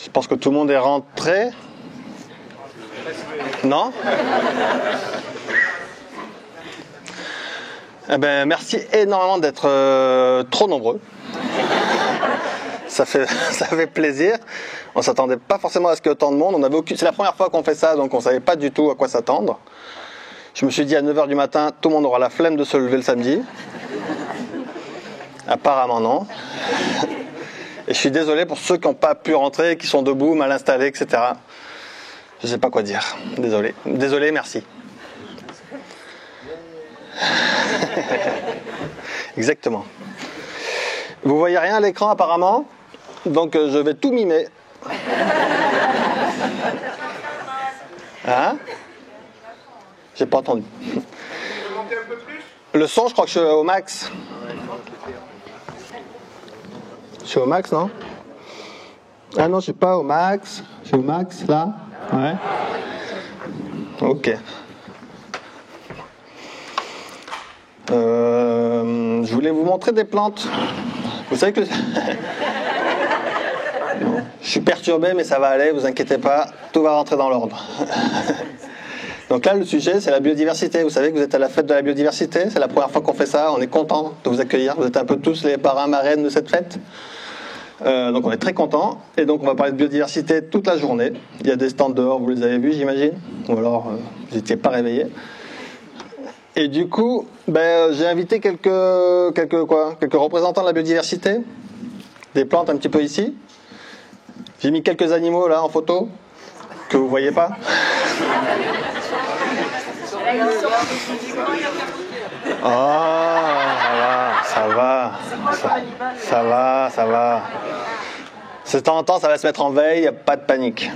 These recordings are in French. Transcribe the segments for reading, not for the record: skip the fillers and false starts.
Je pense que tout le monde est rentré. Non? Eh ben, merci énormément d'être trop nombreux. Ça fait plaisir. On s'attendait pas forcément à ce qu'il y ait autant de monde. C'est la première fois qu'on fait ça, donc on savait pas du tout à quoi s'attendre. Je me suis dit à 9h du matin, tout le monde aura la flemme de se lever le samedi. Apparemment non. Et je suis désolé pour ceux qui n'ont pas pu rentrer, qui sont debout, mal installés, etc. Je sais pas quoi dire. Désolé. Désolé, merci. Exactement. Vous voyez rien à l'écran apparemment, donc je vais tout mimer. Hein? J'ai pas entendu. Le son, je crois que je suis au max. Je suis au max, non? Ah non, je suis pas au max. Je suis au max, là. Ouais. Ok. Je voulais vous montrer des plantes. Vous savez que... Je suis perturbé, mais ça va aller, vous inquiétez pas. Tout va rentrer dans l'ordre. Donc là, le sujet, c'est la biodiversité. Vous savez que vous êtes à la fête de la biodiversité. C'est la première fois qu'on fait ça. On est content de vous accueillir. Vous êtes un peu tous les parrains, marraines de cette fête. Donc on est très contents. Et donc on va parler de biodiversité toute la journée. Il y a des stands dehors, vous les avez vus, j'imagine. Ou alors, vous n'étiez pas réveillés. Et du coup, j'ai invité quelques représentants de la biodiversité. Des plantes un petit peu ici. J'ai mis quelques animaux là en photo. Que vous voyez pas. Ah, ça va. De temps en temps, ça va se mettre en veille, y a pas de panique.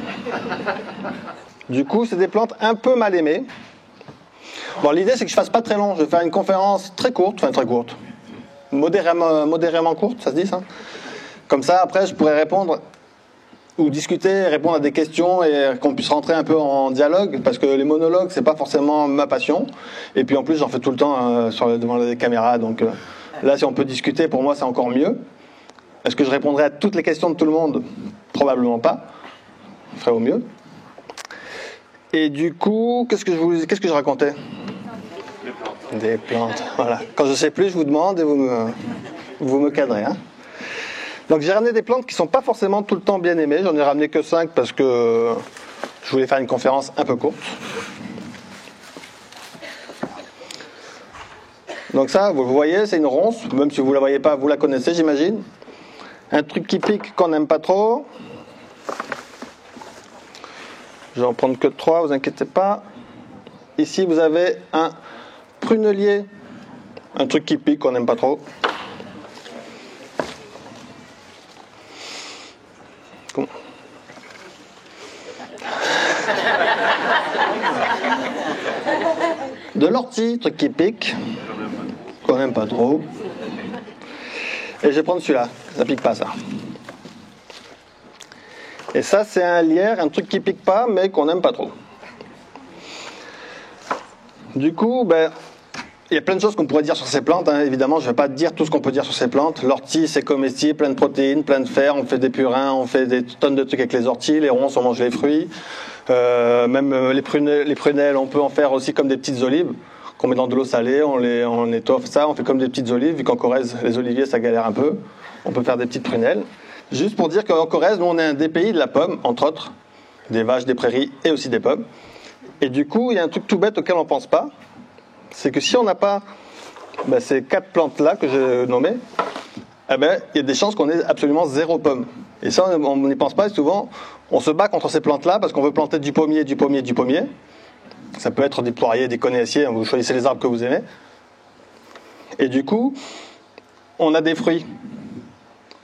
Du coup, c'est des plantes un peu mal aimées. Bon, l'idée, c'est que je fasse pas très long. Je vais faire une conférence très courte, modérément courte, ça se dit ça? Comme ça, après, je pourrais répondre ou discuter, répondre à des questions et qu'on puisse rentrer un peu en dialogue, parce que les monologues, c'est pas forcément ma passion. Et puis en plus, j'en fais tout le temps devant les caméras, donc là, si on peut discuter, pour moi, c'est encore mieux. Est-ce que je répondrai à toutes les questions de tout le monde? Probablement pas. Je ferai au mieux. Et du coup, qu'est-ce que je racontais? Des plantes, voilà. Quand je sais plus, je vous demande et vous me cadrez, hein. Donc j'ai ramené des plantes qui ne sont pas forcément tout le temps bien aimées. J'en ai ramené que 5 parce que je voulais faire une conférence un peu courte. Donc ça, vous voyez, c'est une ronce. Même si vous ne la voyez pas, vous la connaissez, j'imagine. Un truc qui pique qu'on n'aime pas trop. Je vais en prendre que 3, vous inquiétez pas. Ici, vous avez un prunelier. Un truc qui pique qu'on n'aime pas trop. De l'ortie, truc qui pique, qu'on n'aime pas trop. Et je vais prendre celui-là, ça pique pas ça. Et ça, c'est un lierre, un truc qui pique pas, mais qu'on n'aime pas trop. Du coup, il y a plein de choses qu'on pourrait dire sur ces plantes, hein. Évidemment, je ne vais pas dire tout ce qu'on peut dire sur ces plantes. L'ortie, c'est comestible, plein de protéines, plein de fer, on fait des purins, on fait des tonnes de trucs avec les orties, les ronces, on mange les fruits. Même les prunelles, on peut en faire aussi comme des petites olives qu'on met dans de l'eau salée, on étoffe ça, on fait comme des petites olives, vu qu'en Corrèze, les oliviers, ça galère un peu. On peut faire des petites prunelles. Juste pour dire qu'en Corrèze, nous, on est un des pays de la pomme, entre autres, des vaches, des prairies et aussi des pommes. Et du coup, il y a un truc tout bête auquel on ne pense pas, c'est que si on n'a pas ces 4 plantes-là que j'ai nommées, il y a des chances qu'on ait absolument 0 pomme. Et ça, on n'y pense pas, et souvent, on se bat contre ces plantes-là parce qu'on veut planter du pommier. Ça peut être des poiriers, des conéaciers, vous choisissez les arbres que vous aimez. Et du coup, on a des fruits.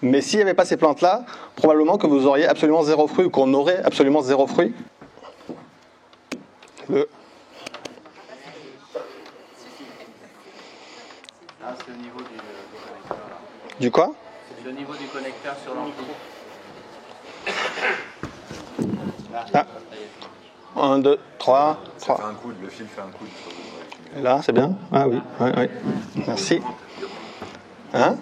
Mais s'il n'y avait pas ces plantes-là, probablement que vous auriez absolument 0 fruit, ou qu'on aurait absolument 0 fruit. C'est le niveau du connecteur. Du quoi? C'est le niveau du connecteur sur l'ampli. Ah. 1, 2, 3. Ça fait un coude, le fil fait un coude. Et là, c'est bien? Ah oui, oui. Merci. Hein?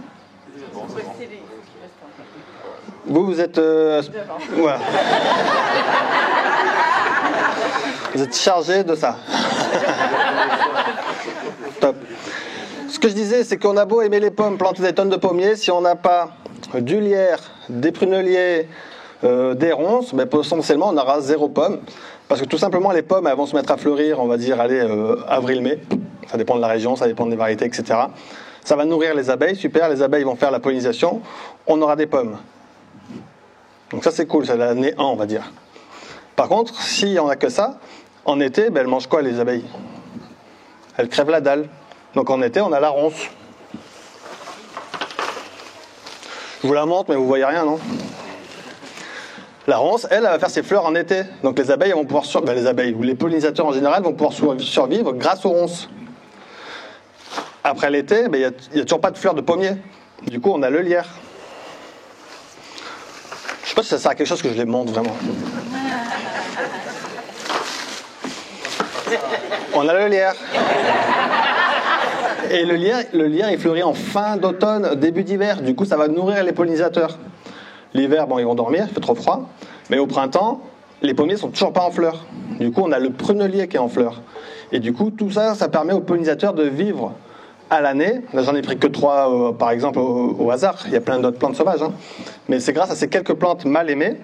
Vous êtes... voilà. Vous êtes chargé de ça. Top. Ce que je disais, c'est qu'on a beau aimer les pommes, planter des tonnes de pommiers, si on n'a pas du lierre, des pruneliers, des ronces, ben potentiellement on aura 0 pomme. Parce que tout simplement, les pommes, elles vont se mettre à fleurir, on va dire, allez, avril-mai. Ça dépend de la région, ça dépend des variétés, etc. Ça va nourrir les abeilles, super, les abeilles vont faire la pollinisation, on aura des pommes. Donc ça, c'est cool, c'est l'année 1, on va dire. Par contre, si on n'a que ça, en été, ben, elles mangent quoi, les abeilles? Elles crèvent la dalle. Donc en été, on a la ronce. Je vous la montre, mais vous voyez rien, non? La ronce, elle va faire ses fleurs en été. Donc les abeilles vont pouvoir les abeilles, ou les pollinisateurs en général, vont pouvoir survivre grâce aux ronces. Après l'été, il n'y a toujours pas de fleurs de pommier. Du coup, on a le lierre. Je ne sais pas si ça sert à quelque chose que je les montre vraiment. On a le lierre. Et le lierre, il fleurit en fin d'automne, début d'hiver. Du coup, ça va nourrir les pollinisateurs. L'hiver, bon, ils vont dormir, il fait trop froid. Mais au printemps, les pommiers sont toujours pas en fleurs. Du coup, on a le prunelier qui est en fleurs. Et du coup, tout ça, ça permet aux pollinisateurs de vivre à l'année. Là, j'en ai pris que 3, par exemple, au hasard. Il y a plein d'autres plantes sauvages. Hein. Mais c'est grâce à ces quelques plantes mal aimées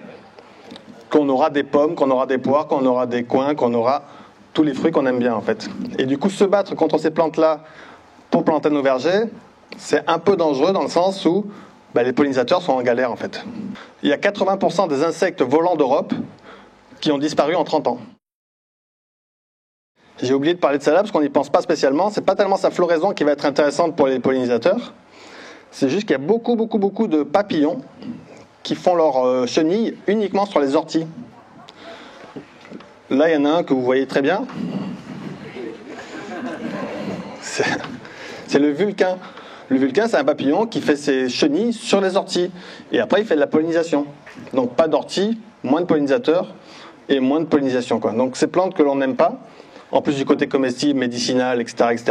qu'on aura des pommes, qu'on aura des poires, qu'on aura des coings, qu'on aura tous les fruits qu'on aime bien, en fait. Et du coup, se battre contre ces plantes-là pour planter nos vergers, c'est un peu dangereux dans le sens où les pollinisateurs sont en galère, en fait. Il y a 80% des insectes volants d'Europe qui ont disparu en 30 ans. J'ai oublié de parler de ça là parce qu'on n'y pense pas spécialement. C'est pas tellement sa floraison qui va être intéressante pour les pollinisateurs. C'est juste qu'il y a beaucoup de papillons qui font leurs chenilles uniquement sur les orties. Là, il y en a un que vous voyez très bien. C'est le vulcain. Le vulcain, c'est un papillon qui fait ses chenilles sur les orties. Et après, il fait de la pollinisation. Donc, pas d'orties, moins de pollinisateurs et moins de pollinisation, quoi. Donc, ces plantes que l'on n'aime pas, en plus du côté comestible, médicinal, etc.,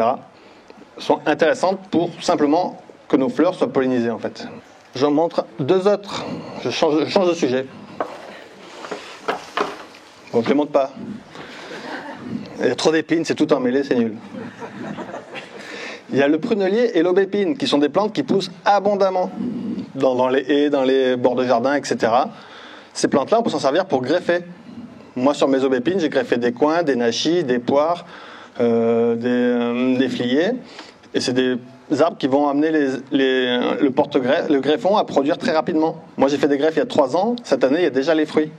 sont intéressantes pour simplement que nos fleurs soient pollinisées, en fait. J'en montre 2 autres. Je change de sujet. Bon, je ne les montre pas. Il y a trop d'épines, c'est tout emmêlé, c'est nul. Il y a le prunelier et l'aubépine, qui sont des plantes qui poussent abondamment dans les haies, dans les bords de jardin, etc. Ces plantes-là, on peut s'en servir pour greffer. Moi, sur mes aubépines, j'ai greffé des coings, des nachis, des poires, des fliers. Et c'est des arbres qui vont amener le greffon à produire très rapidement. Moi, j'ai fait des greffes il y a 3 ans. Cette année, il y a déjà les fruits.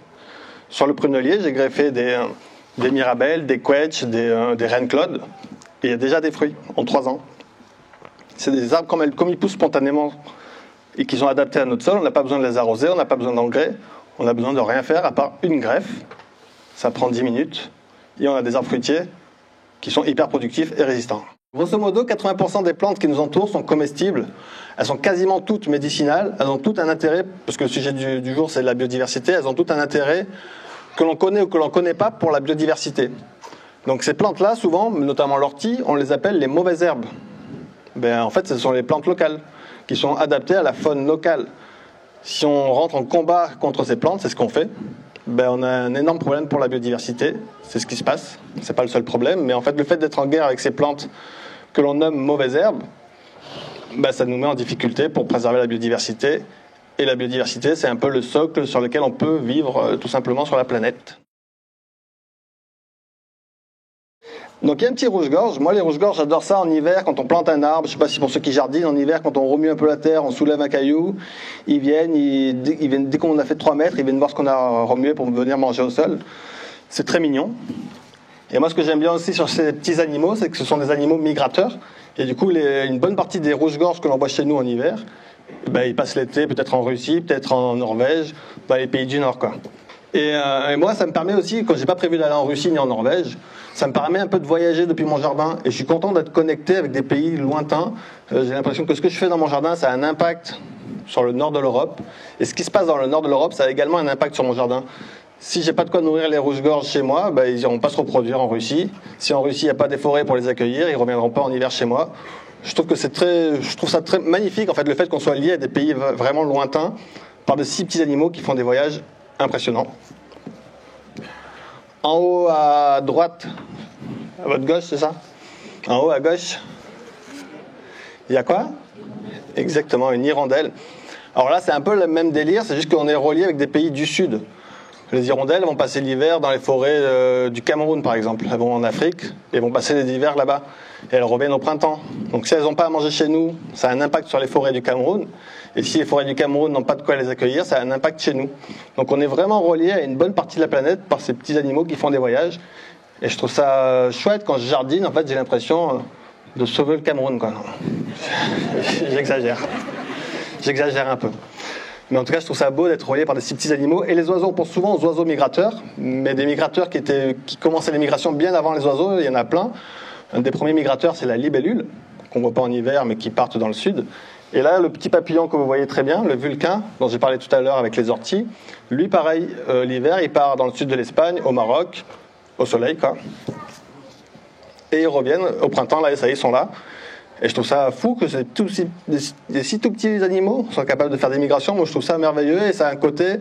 Sur le prunelier, j'ai greffé des mirabelles, des quetch, des reines claude. Et il y a déjà des fruits en 3 ans. C'est des arbres, comme ils poussent spontanément et qu'ils sont adaptés à notre sol, on n'a pas besoin de les arroser, on n'a pas besoin d'engrais, on a besoin de rien faire à part une greffe. Ça prend 10 minutes. Et on a des arbres fruitiers qui sont hyper productifs et résistants. Grosso modo, 80% des plantes qui nous entourent sont comestibles. Elles sont quasiment toutes médicinales. Elles ont toutes un intérêt, parce que le sujet du jour, c'est la biodiversité. Elles ont toutes un intérêt que l'on connaît ou que l'on ne connaît pas pour la biodiversité. Donc ces plantes-là, souvent, notamment l'ortie, on les appelle les mauvaises herbes. En fait, ce sont les plantes locales qui sont adaptées à la faune locale. Si on rentre en combat contre ces plantes, c'est ce qu'on fait, on a un énorme problème pour la biodiversité. C'est ce qui se passe. C'est pas le seul problème, mais en fait, le fait d'être en guerre avec ces plantes que l'on nomme mauvaises herbes, ça nous met en difficulté pour préserver la biodiversité. Et la biodiversité, c'est un peu le socle sur lequel on peut vivre tout simplement sur la planète. Donc il y a un petit rouge-gorge. Moi, les rouges-gorges, j'adore ça en hiver quand on plante un arbre. Je ne sais pas si pour ceux qui jardinent en hiver, quand on remue un peu la terre, on soulève un caillou, ils viennent dès qu'on a fait 3 mètres, ils viennent voir ce qu'on a remué pour venir manger au sol. C'est très mignon. Et moi, ce que j'aime bien aussi sur ces petits animaux, c'est que ce sont des animaux migrateurs. Et du coup, une bonne partie des rouges-gorges que l'on voit chez nous en hiver, ils passent l'été peut-être en Russie, peut-être en Norvège, dans les pays du Nord, quoi. Et moi, ça me permet aussi, quand j'ai pas prévu d'aller en Russie ni en Norvège, ça me permet un peu de voyager depuis mon jardin. Et je suis content d'être connecté avec des pays lointains. J'ai l'impression que ce que je fais dans mon jardin, ça a un impact sur le nord de l'Europe. Et ce qui se passe dans le nord de l'Europe, ça a également un impact sur mon jardin. Si j'ai pas de quoi nourrir les rouges-gorges chez moi, ils n'iront pas se reproduire en Russie. Si en Russie, il n'y a pas des forêts pour les accueillir, ils reviendront pas en hiver chez moi. Je trouve ça très magnifique, en fait, le fait qu'on soit lié à des pays vraiment lointains, parle de 6 petits animaux qui font des voyages impressionnants. En haut à droite, à votre gauche, c'est ça? En haut à gauche, il y a quoi? Exactement, une hirondelle. Alors là, c'est un peu le même délire, c'est juste qu'on est relié avec des pays du sud. Les hirondelles vont passer l'hiver dans les forêts du Cameroun, par exemple. Elles vont en Afrique et vont passer les hivers là-bas. Et elles reviennent au printemps. Donc si elles n'ont pas à manger chez nous, ça a un impact sur les forêts du Cameroun. Et si les forêts du Cameroun n'ont pas de quoi les accueillir, ça a un impact chez nous. Donc on est vraiment relié à une bonne partie de la planète par ces petits animaux qui font des voyages. Et je trouve ça chouette quand je jardine. En fait, j'ai l'impression de sauver le Cameroun, quoi. J'exagère. J'exagère un peu. Mais en tout cas, je trouve ça beau d'être relié par des si petits animaux. Et les oiseaux, on pense souvent aux oiseaux migrateurs, mais des migrateurs qui commençaient les migrations bien avant les oiseaux, il y en a plein. Un des premiers migrateurs, c'est la libellule, qu'on ne voit pas en hiver, mais qui partent dans le sud. Et là, le petit papillon que vous voyez très bien, le vulcain, dont j'ai parlé tout à l'heure avec les orties, lui, pareil, l'hiver, il part dans le sud de l'Espagne, au Maroc, au soleil, quoi. Et ils reviennent au printemps, là, ça y est, ils sont là. Et je trouve ça fou que des si tout petits animaux soient capables de faire des migrations. Moi, je trouve ça merveilleux et ça a un côté,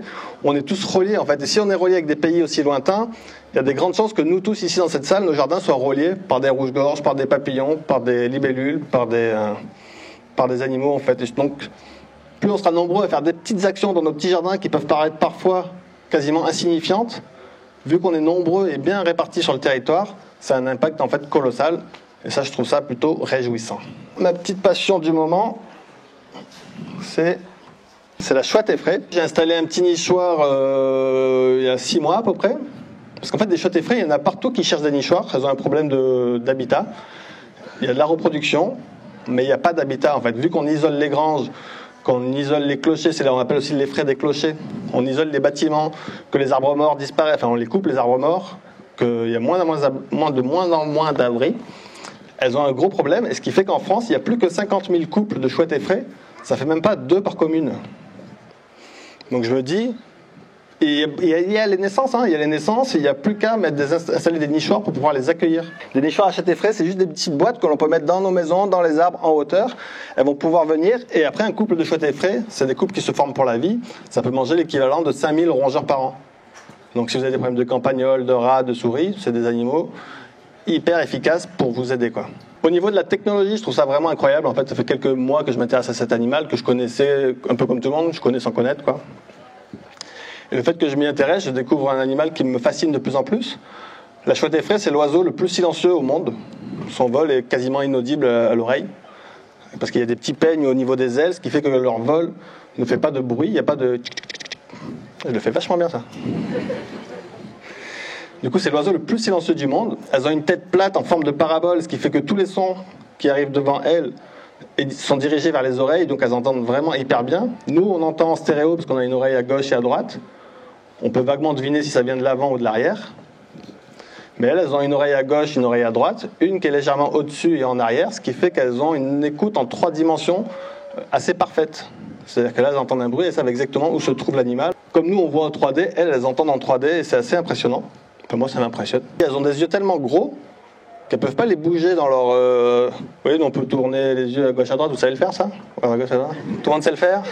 on est tous reliés en fait. Et si on est reliés avec des pays aussi lointains, il y a des grandes chances que nous tous ici dans cette salle, nos jardins soient reliés par des rouges-gorges, par des papillons, par des libellules, par des animaux en fait. Et donc, plus on sera nombreux à faire des petites actions dans nos petits jardins qui peuvent paraître parfois quasiment insignifiantes, vu qu'on est nombreux et bien répartis sur le territoire, ça a un impact en fait colossal. Et ça, je trouve ça plutôt réjouissant. Ma petite passion du moment, c'est la chouette effraie. J'ai installé un petit nichoir il y a 6 mois à peu près. Parce qu'en fait, des chouettes effraies, il y en a partout qui cherchent des nichoirs. Elles ont un problème d'habitat. Il y a de la reproduction, mais il n'y a pas d'habitat en fait. Vu qu'on isole les granges, qu'on isole les clochers, c'est là on appelle aussi l'effraie des clochers. On isole les bâtiments, que les arbres morts disparaissent, enfin on les coupe les arbres morts, qu'il y a de moins en moins d'abris. Elles ont un gros problème, et ce qui fait qu'en France, il n'y a plus que 50 000 couples de chouettes effraies. Ça fait même pas 2 par commune. Donc je me dis, il y a les naissances, il y a les naissances, il n'y a plus qu'à installer des nichoirs pour pouvoir les accueillir. Les nichoirs à chouettes effraies, c'est juste des petites boîtes que l'on peut mettre dans nos maisons, dans les arbres, en hauteur. Elles vont pouvoir venir, et après un couple de chouettes effraies, c'est des couples qui se forment pour la vie. Ça peut manger l'équivalent de 5000 rongeurs par an. Donc si vous avez des problèmes de campagnols, de rats, de souris, c'est des animaux hyper efficace pour vous aider, quoi. Au niveau de la technologie, je trouve ça vraiment incroyable. En fait, ça fait quelques mois que je m'intéresse à cet animal, que je connaissais un peu comme tout le monde, je connais sans connaître, quoi. Et le fait que je m'y intéresse, je découvre un animal qui me fascine de plus en plus. La chouette effraie, c'est l'oiseau le plus silencieux au monde. Son vol est quasiment inaudible à l'oreille, parce qu'il y a des petits peignes au niveau des ailes, ce qui fait que leur vol ne fait pas de bruit, il n'y a pas de... Je le fais vachement bien, ça. Du coup, c'est l'oiseau le plus silencieux du monde. Elles ont une tête plate en forme de parabole, ce qui fait que tous les sons qui arrivent devant elles sont dirigés vers les oreilles, donc elles entendent vraiment hyper bien. Nous, on entend en stéréo parce qu'on a une oreille à gauche et à droite. On peut vaguement deviner si ça vient de l'avant ou de l'arrière. Mais elles ont une oreille à gauche, une oreille à droite, une qui est légèrement au-dessus et en arrière, ce qui fait qu'elles ont une écoute en 3 dimensions assez parfaite. C'est-à-dire que là, elles entendent un bruit et savent exactement où se trouve l'animal. Comme nous, on voit en 3D, elles entendent en 3D et c'est assez impressionnant. Enfin, moi, ça m'impressionne. Elles ont des yeux tellement gros qu'elles ne peuvent pas les bouger dans leur... Vous voyez, on peut tourner les yeux à gauche à droite. Vous savez le faire, ça? À gauche à droite. Tout le monde sait le faire?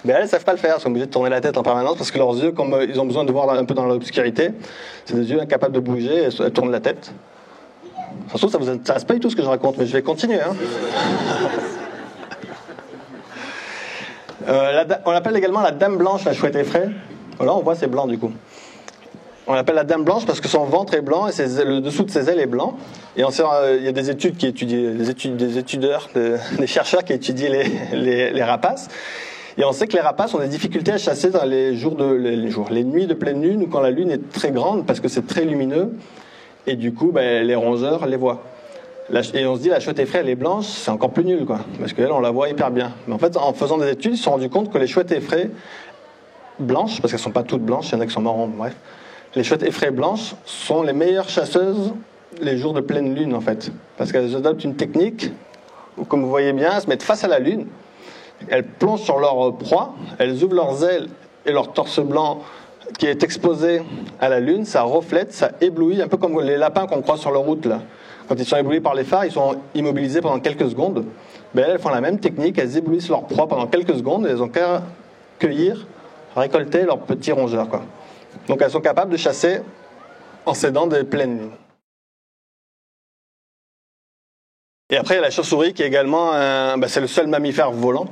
Mais elles ne savent pas le faire. Elles sont obligées de tourner la tête en permanence parce que leurs yeux, comme ils ont besoin de voir un peu dans l'obscurité, c'est des yeux incapables de bouger. Elles tournent la tête. Ça se trouve, ça vous intéresse pas du tout ce que je raconte, mais je vais continuer. On l'appelle également la dame blanche, la chouette effraie. Voilà, on voit c'est blanc du coup. On l'appelle la dame blanche parce que son ventre est blanc et le dessous de ses ailes est blanc. Et il y a des études qui étudient, des chercheurs qui étudient les rapaces. Et on sait que les rapaces ont des difficultés à chasser dans les nuits de pleine lune ou quand la lune est très grande parce que c'est très lumineux. Et du coup, les rongeurs les voient. Et on se dit la chouette effraie elle est blanche, c'est encore plus nul, quoi, parce qu'elle on la voit hyper bien. Mais en fait, en faisant des études, ils se sont rendus compte que les chouettes effraies blanches, parce qu'elles sont pas toutes blanches, il y en a qui sont marrons, bref. Les chouettes effraies blanches sont les meilleures chasseuses les jours de pleine lune, en fait. Parce qu'elles adoptent une technique où, comme vous voyez bien, elles se mettent face à la lune, elles plongent sur leur proie, elles ouvrent leurs ailes et leur torse blanc qui est exposé à la lune, ça reflète, ça éblouit, un peu comme les lapins qu'on croise sur la route, là. Quand ils sont éblouis par les phares, ils sont immobilisés pendant quelques secondes. Elles font la même technique, elles éblouissent leur proie pendant quelques secondes et elles n'ont qu'à cueillir, récolter leurs petits rongeurs, quoi. Donc elles sont capables de chasser en s'aidant des plaines lignes. Et après, il y a la chauve-souris qui est également c'est le seul mammifère volant.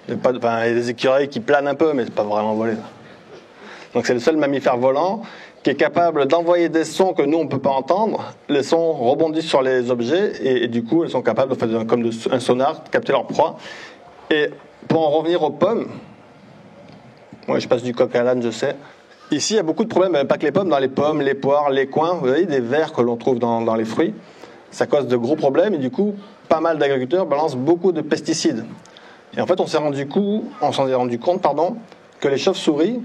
Il y a des écureuils qui planent un peu, mais c'est pas vraiment voler. Donc c'est le seul mammifère volant qui est capable d'envoyer des sons que nous on ne peut pas entendre. Les sons rebondissent sur les objets et du coup elles sont capables, comme un sonar, de capter leur proie. Et pour en revenir aux pommes, moi je passe du coq à l'âne, je sais. Ici il y a beaucoup de problèmes, mais pas que les pommes, dans les pommes, les poires, les coings, vous voyez des vers que l'on trouve dans les fruits. Ça cause de gros problèmes et du coup pas mal d'agriculteurs balancent beaucoup de pesticides. Et en fait on s'est rendu compte que les chauves-souris,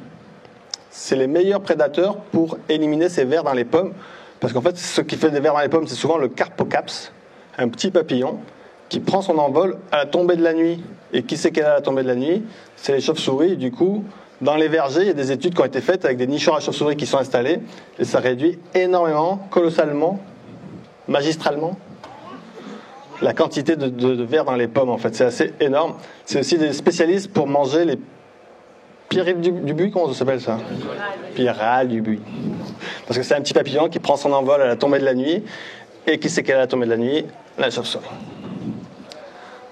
c'est les meilleurs prédateurs pour éliminer ces vers dans les pommes. Parce qu'en fait, ce qui fait des vers dans les pommes, c'est souvent le carpocaps, un petit papillon, qui prend son envol à la tombée de la nuit. Et qui c'est qu'elle a à la tombée de la nuit? C'est les chauves-souris. Et du coup, dans les vergers, il y a des études qui ont été faites avec des nichoirs à chauves-souris qui sont installés. Et ça réduit énormément, colossalement, magistralement, la quantité de vers dans les pommes. En fait, c'est assez énorme. C'est aussi des spécialistes pour manger les Pierre du buis, comment ça s'appelle ça? Pierre du buis. Parce que c'est un petit papillon qui prend son envol à la tombée de la nuit. Et qui c'est qu'elle a à la tombée de la nuit? La chauve-souris.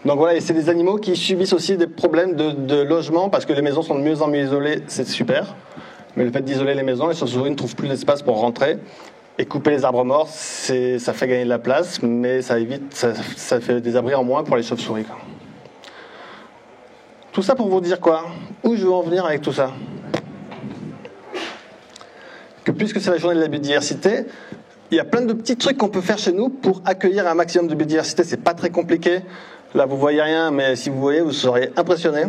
Donc voilà, et c'est des animaux qui subissent aussi des problèmes de logement parce que les maisons sont de mieux en mieux isolées, c'est super. Mais le fait d'isoler les maisons, les chauves-souris ne trouvent plus d'espace pour rentrer. Et couper les arbres morts, ça fait gagner de la place, mais ça fait des abris en moins pour les chauves-souris. Tout ça pour vous dire quoi? Où je veux en venir avec tout ça? Que puisque c'est la journée de la biodiversité, il y a plein de petits trucs qu'on peut faire chez nous pour accueillir un maximum de biodiversité. C'est pas très compliqué. Là, vous voyez rien, mais si vous voyez, vous serez impressionné.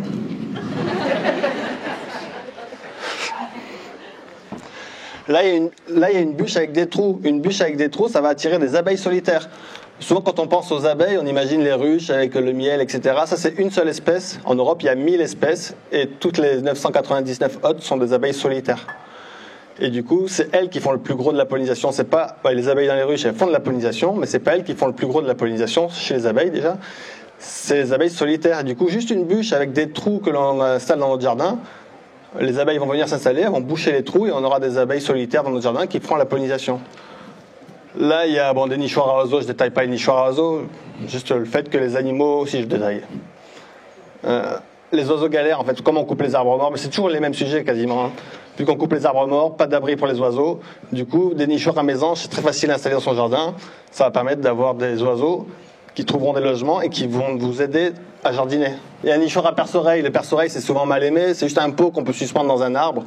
Là, il y a une bûche avec des trous. Une bûche avec des trous, ça va attirer des abeilles solitaires. Souvent, quand on pense aux abeilles, on imagine les ruches avec le miel, etc. Ça, c'est une seule espèce. En Europe, il y a 1000 espèces et toutes les 999 autres sont des abeilles solitaires. Et du coup, c'est elles qui font le plus gros de la pollinisation. C'est pas les abeilles dans les ruches, elles font de la pollinisation, mais c'est pas elles qui font le plus gros de la pollinisation chez les abeilles déjà. C'est les abeilles solitaires. Et du coup, juste une bûche avec des trous que l'on installe dans notre jardin, les abeilles vont venir s'installer, elles vont boucher les trous et on aura des abeilles solitaires dans notre jardin qui feront la pollinisation. Là, il y a des nichoirs à oiseaux. Je ne détaille pas les nichoirs à oiseaux, juste le fait que les animaux, si je détaille. Les oiseaux galèrent, en fait, comment on coupe les arbres morts, mais c'est toujours les mêmes sujets quasiment. Hein. Vu qu'on coupe les arbres morts, pas d'abri pour les oiseaux. Du coup, des nichoirs à mésanges, c'est très facile à installer dans son jardin. Ça va permettre d'avoir des oiseaux qui trouveront des logements et qui vont vous aider à jardiner. Il y a un nichoir à perce-oreille. Le perce-oreille, c'est souvent mal aimé. C'est juste un pot qu'on peut suspendre dans un arbre.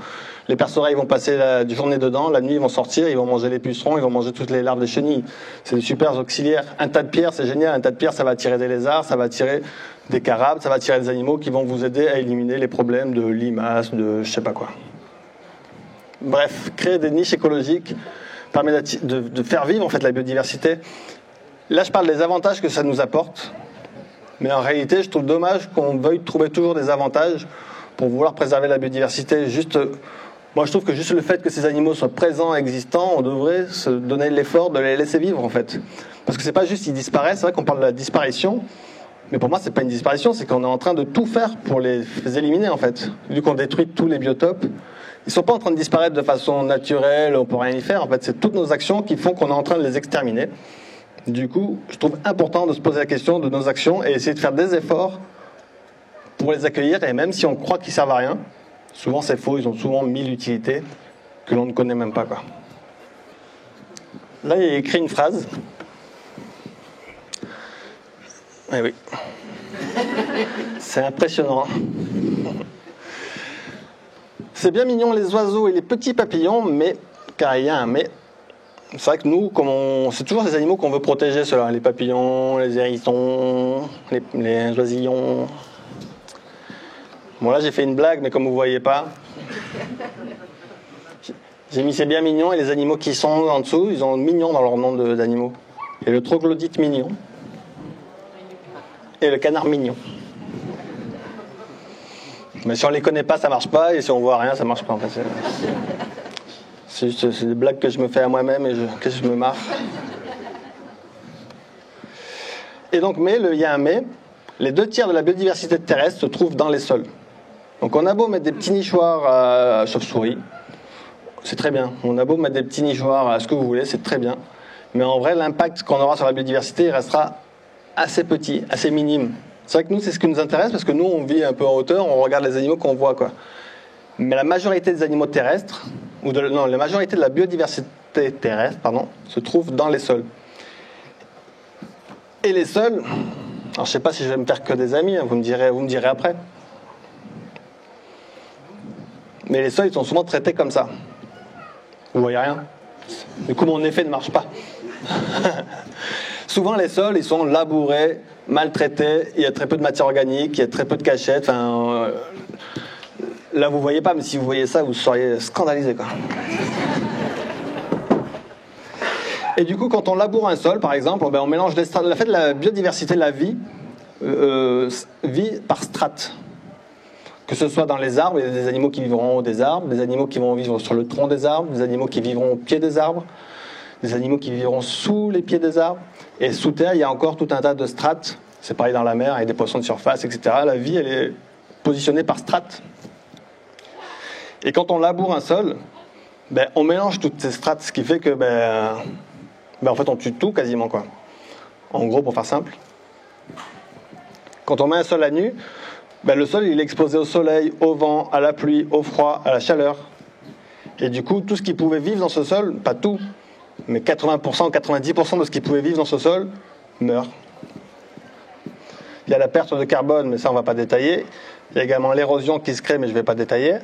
Les perce-oreilles vont passer la journée dedans. La nuit, ils vont sortir. Ils vont manger les pucerons. Ils vont manger toutes les larves des chenilles. C'est des super auxiliaires. Un tas de pierres, c'est génial. Un tas de pierres, ça va attirer des lézards. Ça va attirer des carabes. Ça va attirer des animaux qui vont vous aider à éliminer les problèmes de limaces, de je sais pas quoi. Bref, créer des niches écologiques permet de faire vivre en fait la biodiversité. Là, je parle des avantages que ça nous apporte, mais en réalité, je trouve dommage qu'on veuille trouver toujours des avantages pour vouloir préserver la biodiversité. Moi, je trouve que juste le fait que ces animaux soient présents, existants, on devrait se donner l'effort de les laisser vivre en fait. Parce que c'est pas juste qu'ils disparaissent, c'est vrai qu'on parle de la disparition, mais pour moi, c'est pas une disparition, c'est qu'on est en train de tout faire pour les éliminer en fait. Vu qu'on détruit tous les biotopes, ils sont pas en train de disparaître de façon naturelle, on peut rien y faire. En fait, c'est toutes nos actions qui font qu'on est en train de les exterminer. Du coup, je trouve important de se poser la question de nos actions et essayer de faire des efforts pour les accueillir. Et même si on croit qu'ils servent à rien, souvent c'est faux, ils ont souvent 1000 utilités que l'on ne connaît même pas, quoi. Là, il y a écrit une phrase. Eh oui. C'est impressionnant. C'est bien mignon les oiseaux et les petits papillons, mais, car il y a un mais, c'est vrai que nous, c'est toujours des animaux qu'on veut protéger, ceux-là. Les papillons, les hérissons, les oisillons. Bon là j'ai fait une blague, mais comme vous ne voyez pas, j'ai mis c'est bien mignon et les animaux qui sont en dessous, ils ont mignon dans leur nom d'animaux. Et le troglodyte mignon. Et le canard mignon. Mais si on les connaît pas, ça marche pas, et si on voit rien, ça marche pas en fait. C'est des blagues que je me fais à moi-même et que je me marre. Et donc, il y a un mais, les 2 tiers de la biodiversité terrestre se trouvent dans les sols. Donc on a beau mettre des petits nichoirs à chauve-souris, c'est très bien. On a beau mettre des petits nichoirs à ce que vous voulez, c'est très bien. Mais en vrai, l'impact qu'on aura sur la biodiversité, il restera assez petit, assez minime. C'est vrai que nous, c'est ce qui nous intéresse, parce que nous, on vit un peu en hauteur, on regarde les animaux qu'on voit, quoi. Mais la majorité des animaux terrestres, la majorité de la biodiversité terrestre, se trouve dans les sols. Et les sols, alors je ne sais pas si je vais me faire que des amis, hein, vous me direz après. Mais les sols, ils sont souvent traités comme ça. Vous voyez rien. Du coup, mon effet ne marche pas. Souvent, les sols, ils sont labourés, maltraités, il y a très peu de matière organique, il y a très peu de cachette. Là, vous ne voyez pas, mais si vous voyez ça, vous seriez scandalisé, quoi. Et du coup, quand on laboure un sol, par exemple, on mélange les strates. En fait, la biodiversité, la vie, vit par strates. Que ce soit dans les arbres, il y a des animaux qui vivront en haut des arbres, des animaux qui vont vivre sur le tronc des arbres, des animaux qui vivront au pied des arbres, des animaux qui vivront sous les pieds des arbres. Et sous terre, il y a encore tout un tas de strates. C'est pareil dans la mer, avec des poissons de surface, etc. La vie, elle est positionnée par strates. Et quand on laboure un sol, on mélange toutes ces strates, ce qui fait que, en fait, on tue tout quasiment, quoi. En gros, pour faire simple. Quand on met un sol à nu, le sol, il est exposé au soleil, au vent, à la pluie, au froid, à la chaleur. Et du coup, tout ce qui pouvait vivre dans ce sol, pas tout, mais 80%, 90% de ce qui pouvait vivre dans ce sol meurt. Il y a la perte de carbone, mais ça, on ne va pas détailler. Il y a également l'érosion qui se crée, mais je ne vais pas détailler.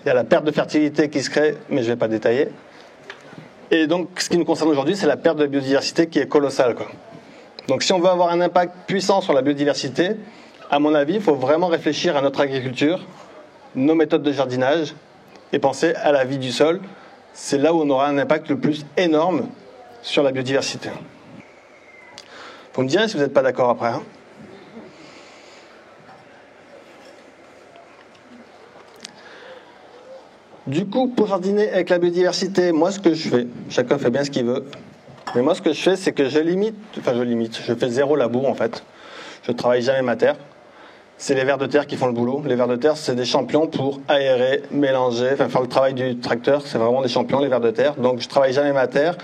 Il y a la perte de fertilité qui se crée, mais je ne vais pas détailler. Et donc, ce qui nous concerne aujourd'hui, c'est la perte de biodiversité qui est colossale, quoi. Donc, si on veut avoir un impact puissant sur la biodiversité, à mon avis, il faut vraiment réfléchir à notre agriculture, nos méthodes de jardinage, et penser à la vie du sol. C'est là où on aura un impact le plus énorme sur la biodiversité. Vous me direz si vous n'êtes pas d'accord après, hein. Du coup, pour jardiner avec la biodiversité, moi ce que je fais, chacun fait bien ce qu'il veut, mais moi ce que je fais, c'est que je fais zéro labour en fait. Je ne travaille jamais ma terre. C'est les vers de terre qui font le boulot. Les vers de terre, c'est des champions pour aérer, mélanger, faire le travail du tracteur. C'est vraiment des champions, les vers de terre. Donc je ne travaille jamais ma terre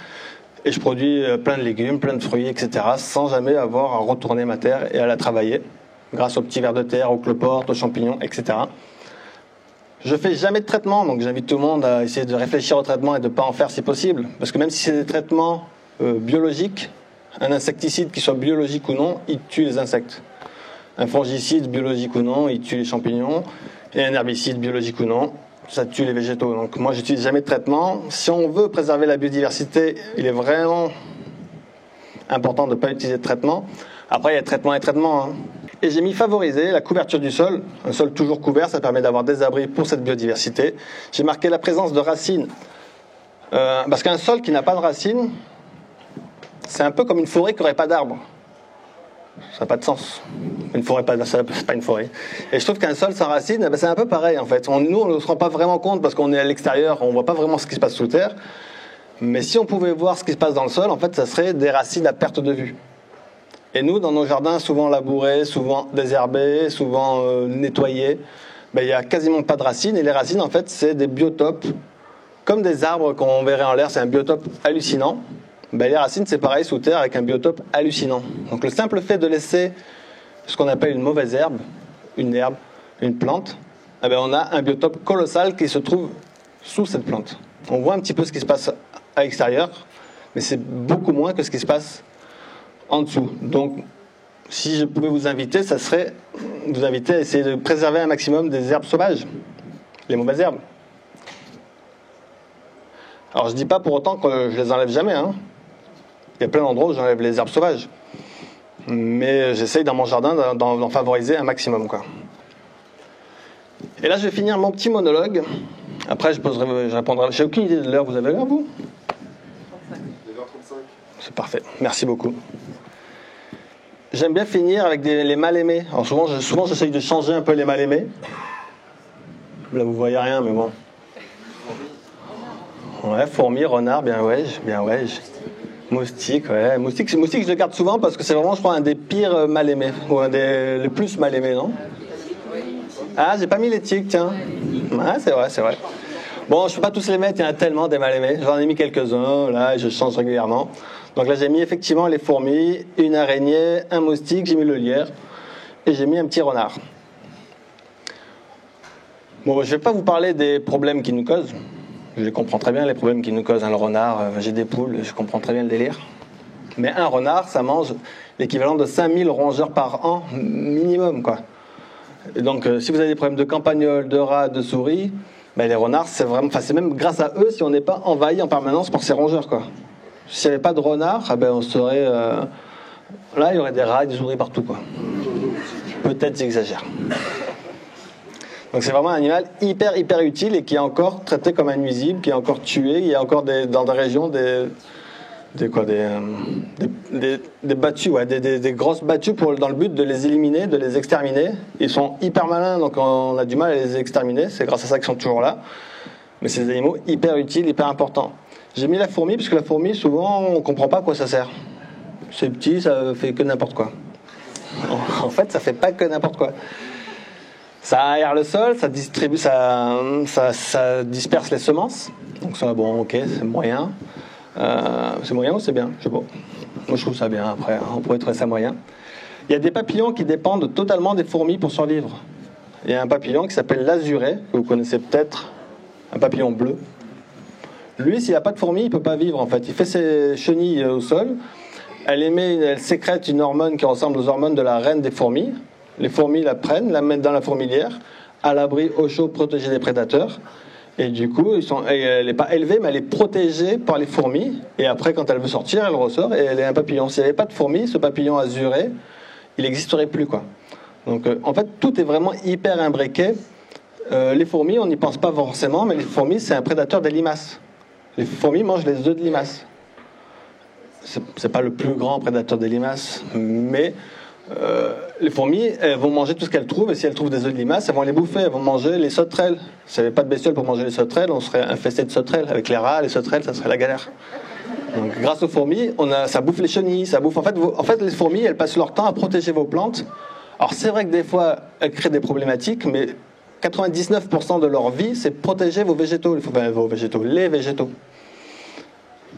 et je produis plein de légumes, plein de fruits, etc. sans jamais avoir à retourner ma terre et à la travailler grâce aux petits vers de terre, aux cloportes, aux champignons, etc. Je ne fais jamais de traitement, donc j'invite tout le monde à essayer de réfléchir au traitement et de ne pas en faire si possible. Parce que même si c'est des traitements biologiques, un insecticide qui soit biologique ou non, il tue les insectes. Un fongicide biologique ou non, il tue les champignons. Et un herbicide biologique ou non, ça tue les végétaux. Donc moi, j'utilise jamais de traitement. Si on veut préserver la biodiversité, il est vraiment important de ne pas utiliser de traitement. Après, il y a traitement et traitement, hein. Et j'ai mis favoriser la couverture du sol. Un sol toujours couvert, ça permet d'avoir des abris pour cette biodiversité. J'ai marqué la présence de racines. Parce qu'un sol qui n'a pas de racines, c'est un peu comme une forêt qui n'aurait pas d'arbres. Ça n'a pas de sens. Une forêt, c'est pas une forêt. Et je trouve qu'un sol sans racines, c'est un peu pareil en fait. Nous, on ne se rend pas vraiment compte parce qu'on est à l'extérieur, on ne voit pas vraiment ce qui se passe sous terre. Mais si on pouvait voir ce qui se passe dans le sol, en fait, ça serait des racines à perte de vue. Et nous, dans nos jardins, souvent labourés, souvent désherbés, souvent nettoyés, il n'y a quasiment pas de racines. Et les racines, en fait, c'est des biotopes. Comme des arbres qu'on verrait en l'air, c'est un biotope hallucinant. Les racines, c'est pareil sous terre avec un biotope hallucinant. Donc le simple fait de laisser ce qu'on appelle une mauvaise herbe, une herbe, une plante, on a un biotope colossal qui se trouve sous cette plante. On voit un petit peu ce qui se passe à l'extérieur, mais c'est beaucoup moins que ce qui se passe en dessous. Donc, si je pouvais vous inviter, ça serait vous inviter à essayer de préserver un maximum des herbes sauvages, les mauvaises herbes. Alors, je ne dis pas pour autant que je les enlève jamais, hein. Il y a plein d'endroits où j'enlève les herbes sauvages. Mais j'essaye dans mon jardin d'en favoriser un maximum, quoi. Et là, je vais finir mon petit monologue. Après, je répondrai. J'ai aucune idée de l'heure. Vous avez l'heure, vous ? 9h35. C'est parfait. Merci beaucoup. J'aime bien finir avec les mal-aimés. Alors souvent, j'essaye de changer un peu les mal-aimés. Là, vous voyez rien, mais bon. Ouais, fourmis, renards, bien ouais. Moustique, ouais. Moustique, je le garde souvent parce que c'est vraiment, je crois, un des pires mal-aimés. Ou un des les plus mal-aimés, non ? Ah, j'ai pas mis les tiques, tiens. Ouais, c'est vrai, c'est vrai. Bon, je peux pas tous les mettre, il y en a tellement des mal aimés. J'en ai mis quelques-uns, là, et je change régulièrement. Donc là, j'ai mis effectivement les fourmis, une araignée, un moustique, j'ai mis le lierre, et j'ai mis un petit renard. Bon, je vais pas vous parler des problèmes qui nous causent. Je les comprends très bien, les problèmes qui nous causent. Le renard, j'ai des poules, je comprends très bien le délire. Mais un renard, ça mange l'équivalent de 5000 rongeurs par an, minimum, quoi. Et donc, si vous avez des problèmes de campagnols, de rats, de souris, ben, les renards, c'est vraiment, c'est même grâce à eux si on n'est pas envahi en permanence par ces rongeurs, quoi. S'il n'y avait pas de renards, ben, on serait... là, il y aurait des rats et des souris partout, quoi. Peut-être j'exagère. Donc c'est vraiment un animal hyper utile et qui est encore traité comme un nuisible, qui est encore tué. Il y a encore dans des régions des battues, ouais, des grosses battues dans le but de les éliminer, de les exterminer. Ils sont hyper malins, donc on a du mal à les exterminer. C'est grâce à ça qu'ils sont toujours là. Mais c'est des animaux hyper utiles, hyper importants. J'ai mis la fourmi parce que la fourmi, souvent, on comprend pas à quoi ça sert. C'est petit, ça fait que n'importe quoi. En fait, ça fait pas que n'importe quoi. Ça aère le sol, ça distribue, ça disperse les semences. Donc ça, bon, ok, c'est moyen. C'est moyen ou c'est bien? Je sais pas. Moi, je trouve ça bien. Après, on pourrait trouver ça moyen. Il y a des papillons qui dépendent totalement des fourmis pour survivre. Il y a un papillon qui s'appelle l'azuré, que vous connaissez peut-être, un papillon bleu. Lui, s'il n'y a pas de fourmis, il ne peut pas vivre, en fait. Il fait ses chenilles au sol. Elle sécrète une hormone qui ressemble aux hormones de la reine des fourmis. Les fourmis la prennent, la mettent dans la fourmilière, à l'abri, au chaud, protégée des prédateurs. Et du coup, elle n'est pas élevée, mais elle est protégée par les fourmis. Et après, quand elle veut sortir, elle ressort et elle est un papillon. S'il n'y avait pas de fourmis, ce papillon azuré, il n'existerait plus, quoi. Donc, en fait, tout est vraiment hyper imbriqué. Les fourmis, on n'y pense pas forcément, mais les fourmis, c'est un prédateur des limaces. Les fourmis mangent les œufs de limaces. C'est pas le plus grand prédateur des limaces, mais les fourmis, elles vont manger tout ce qu'elles trouvent, et si elles trouvent des œufs de limaces, elles vont les bouffer, elles vont manger les sauterelles. S'il n'y avait pas de bestioles pour manger les sauterelles, on serait infesté de sauterelles. Avec les rats, les sauterelles, ça serait la galère. Donc, grâce aux fourmis, ça bouffe les chenilles, ça bouffe... En fait, les fourmis, elles passent leur temps à protéger vos plantes. Alors, c'est vrai que des fois, elles créent des problématiques, mais 99% de leur vie, c'est protéger vos végétaux, les végétaux.